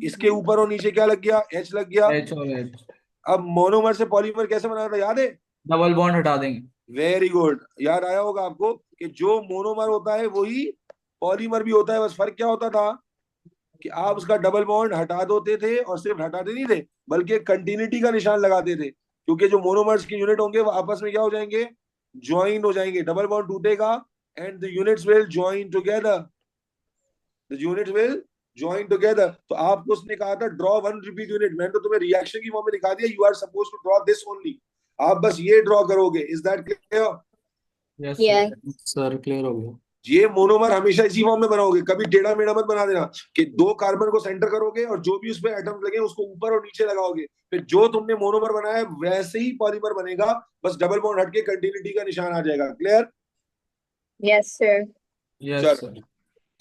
इसके ऊपर और नीचे क्या लग गया? H लग गया। एच और एच। अब मोनोमर से पॉलीमर कैसे बनाया था, याद है? डबल बॉन्ड हटा देंगे। वेरी गुड, याद आया होगा आपको कि जो मोनोमर होता है वही पॉलीमर भी होता है। बस फर्क क्या होता था कि आप उसका डबल बॉन्ड हटा देते थे, और सिर्फ हटाते नहीं थे बल्कि कंटिन्यूटी का निशान लगाते थे, क्योंकि जो मोनोमर्स के यूनिट होंगे वो आपस में क्या हो जाएंगे? ज्वाइन हो जाएंगे। डबल बॉन्ड टूटेगा and the units will join together. The units will join together. तो आपको उसने कहा था ड्रॉ वन रिपीट यूनिट, मैंने तो तुम्हें रिएक्शन की फॉर्म में दिखा दिया। You are suppose to draw this only. आप बस ये ड्रॉ करोगे। Is that clear? Yes Yes. Sir clear हो गया। ये मोनोमर हमेशा इसी फॉर्म में बनाओगे, कभी टेढ़ा मेढ़ा मत बना देना कि दो कार्बन को सेंटर करोगे और जो भी उसमें एटम्स लगे उसको ऊपर और नीचे लगाओगे। फिर जो तुमने मोनोमर बनाया है वैसे ही पॉलीमर बनेगा, बस डबल बॉन्ड हटके कंटिन्यूटी का निशान आ जाएगा। क्लियर? Yes, sir. यस चलो सर।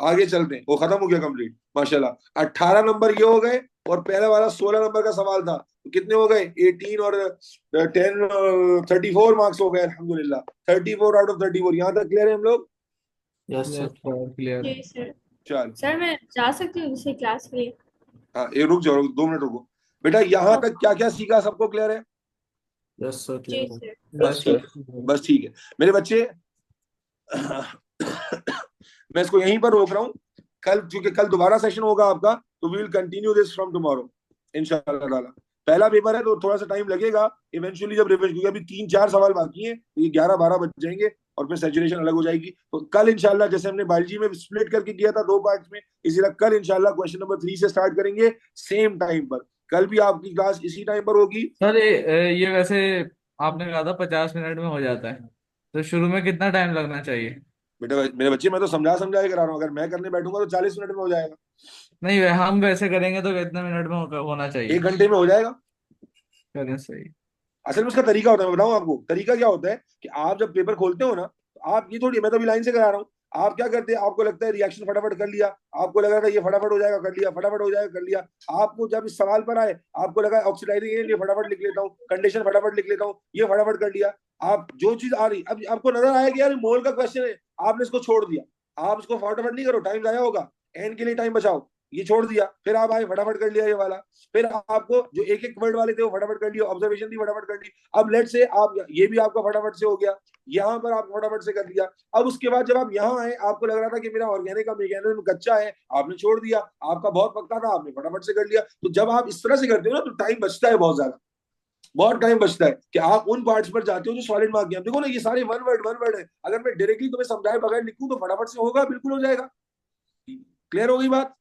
आगे चलते हैं, वो खत्म हो गया कंप्लीट माशाल्लाह। 18 नंबर ये हो गए और पहले वाला 16 नंबर का सवाल था, तो कितने हो गए? 18 और 10 34 मार्क्स हो गए अल्हम्दुलिल्लाह। 34 आउट ऑफ 34। यहाँ तक क्लियर है हम लोग? यस सर क्लियर जी सर। चल सर मैं जा सकती हूँ दूसरी क्लास के लिए? हाँ, ये रुक जाओ, 2 मिनट रुको बेटा। यहाँ तक क्या क्या सीखा, सबको क्लियर है? यस सर जी क्लियर सर। बस ठीक है, बस ठीक है मेरे बच्चे। मैं इसको यहीं पर रोक रहा हूँ। कल, क्योंकि कल दोबारा सेशन होगा आपका, तो we will continue this from tomorrow इंशाल्लाह ताला। पहला पेपर है तो थोड़ा सा टाइम लगेगा इवेंचुअली जब रिविजन, क्योंकि अभी 3-4 सवाल बाकी हैं, तो ये 11-12 बज जाएंगे और फिर सैचुरेशन अलग हो जाएगी। तो कल इंशाल्लाह, जैसे हमने बायोलॉजी में स्प्लिट करके किया था 2 पार्ट्स में, इसी तरह कल इंशाल्लाह क्वेश्चन नंबर 3 से स्टार्ट करेंगे सेम टाइम पर। कल भी आपकी क्लास इसी टाइम पर होगी। सर। ये वैसे आपने कहा था 50 मिनट में हो जाता है, तो शुरू में कितना टाइम लगना चाहिए? बेटा मेरे बच्चे, मैं तो समझा के करा रहा हूँ, अगर मैं करने बैठूंगा तो 40 मिनट में हो जाएगा। नहीं, हम वैसे करेंगे तो कितने मिनट में होना चाहिए? 1 घंटे में हो जाएगा। चलिए सही। असल में उसका तरीका होता है, मैं बताऊं आपको तरीका क्या होता है कि आप जब पेपर खोलते हो ना, तो आप ये थोड़ी, मैं तो अभी लाइन से करा रहा हूँ, आप क्या करते हैं, आपको लगता है रिएक्शन फटाफट कर लिया, आपको लगा था ये फटाफट हो जाएगा, कर लिया, फटाफट हो जाएगा, कर लिया। आपको जब इस सवाल पर आए, आपको लगा ऑक्सीडाइजिंग एजेंट, ये फटाफट लिख लेता हूँ, कंडीशन फटाफट लिख लेता हूँ, ये फटाफट कर लिया। आप जो चीज आ रही, अब आपको नजर आया कि यार मोल का क्वेश्चन है, आपने इसको छोड़ दिया। आप इसको फटाफट नहीं करो, टाइम जाया होगा, एंड के लिए टाइम बचाओ, ये छोड़ दिया, फिर आप आए फटाफट कर लिया ये वाला। फिर आपको जो एक एक वर्ड वाले थे वो फटाफट कर लिया, ऑब्जर्वेशन थी फटाफट कर ली। अब लेट से आप, ये भी आपका फटाफट से हो गया, यहाँ पर आप फटाफट से कर लिया। अब उसके बाद जब आप यहाँ आए, आपको लग रहा था कि मेरा ऑर्गेनिक का मैकेनिज्म कच्चा है, आपने छोड़ दिया। आपका बहुत पक्का था, आपने फटाफट से कर लिया। तो जब आप इस तरह से करते हो ना, तो टाइम बचता है बहुत ज्यादा, बहुत टाइम बचता है कि आप उन पार्ट्स पर जाते हो जो सॉलिड मार्क के। देखो ना, ये सारे वन वर्ड है, अगर मैं डायरेक्टली तुम्हें समझाए बगैर लिखूं तो फटाफट से होगा, बिल्कुल हो जाएगा। क्लियर हो गई बात?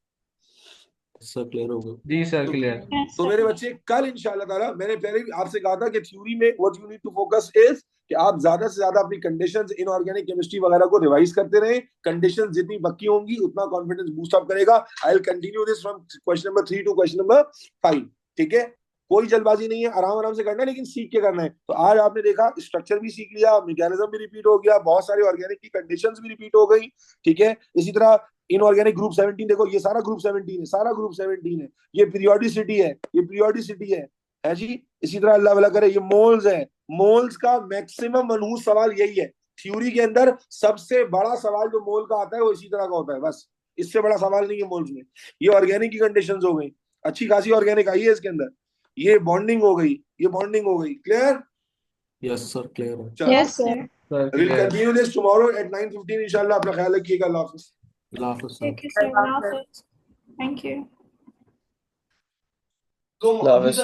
सर क्लियर हो गया जी सर तो, क्लियर। यस तो मेरे सर। बच्चे कल इंशाल्लाह ताला, मैंने पहले भी आपसे कहा था कि थ्योरी में what you need to focus is कि आप ज्यादा से ज्यादा अपनी कंडीशंस, इनऑर्गेनिक केमिस्ट्री वगैरह को रिवाइज करते रहें। कंडीशंस जितनी पक्की होंगी उतना कॉन्फिडेंस बूस्ट अप करेगा। I will continue this from question number 3 to question number 5। ठीक है, कोई जल्दबाजी नहीं है, आराम आराम से करना है, लेकिन सीख के करना है। तो आज आपने देखा स्ट्रक्चर भी सीख लिया, मैकेनिज्म भी रिपीट हो गया, बहुत सारे ऑर्गेनिक की कंडीशंस भी रिपीट हो गई। ठीक है, इसी तरह इनऑर्गेनिक ग्रुप 17, देखो ये सारा ग्रुप 17 है, सारा ग्रुप 17 है। ये पीरियोडिसिटी है, ये पीरियोडिसिटी है जी। इसी तरह अल्लाह भला करे, ये मोल्स है। मोल्स का मैक्सिमम मनहूस सवाल यही है थ्योरी के अंदर। सबसे बड़ा सवाल जो मोल का आता है वो इसी तरह का होता है, बस इससे बड़ा सवाल नहीं है मोल्स में। ये ऑर्गेनिक की कंडीशंस हो गई, अच्छी खासी ऑर्गेनिक आई है इसके अंदर। ये बॉन्डिंग हो गई, ये बॉन्डिंग हो गई। क्लियर? यस सर क्लियर है चलो, yes sir. Sir will clear. Continue this tomorrow at 9:15 इंशाल्लाह। अपना ख्याल रखिएगा। अल्लाह हाफिज़। अल्लाह हाफिज़ सर। ठीक है सर। Thank you. तुम अभी तक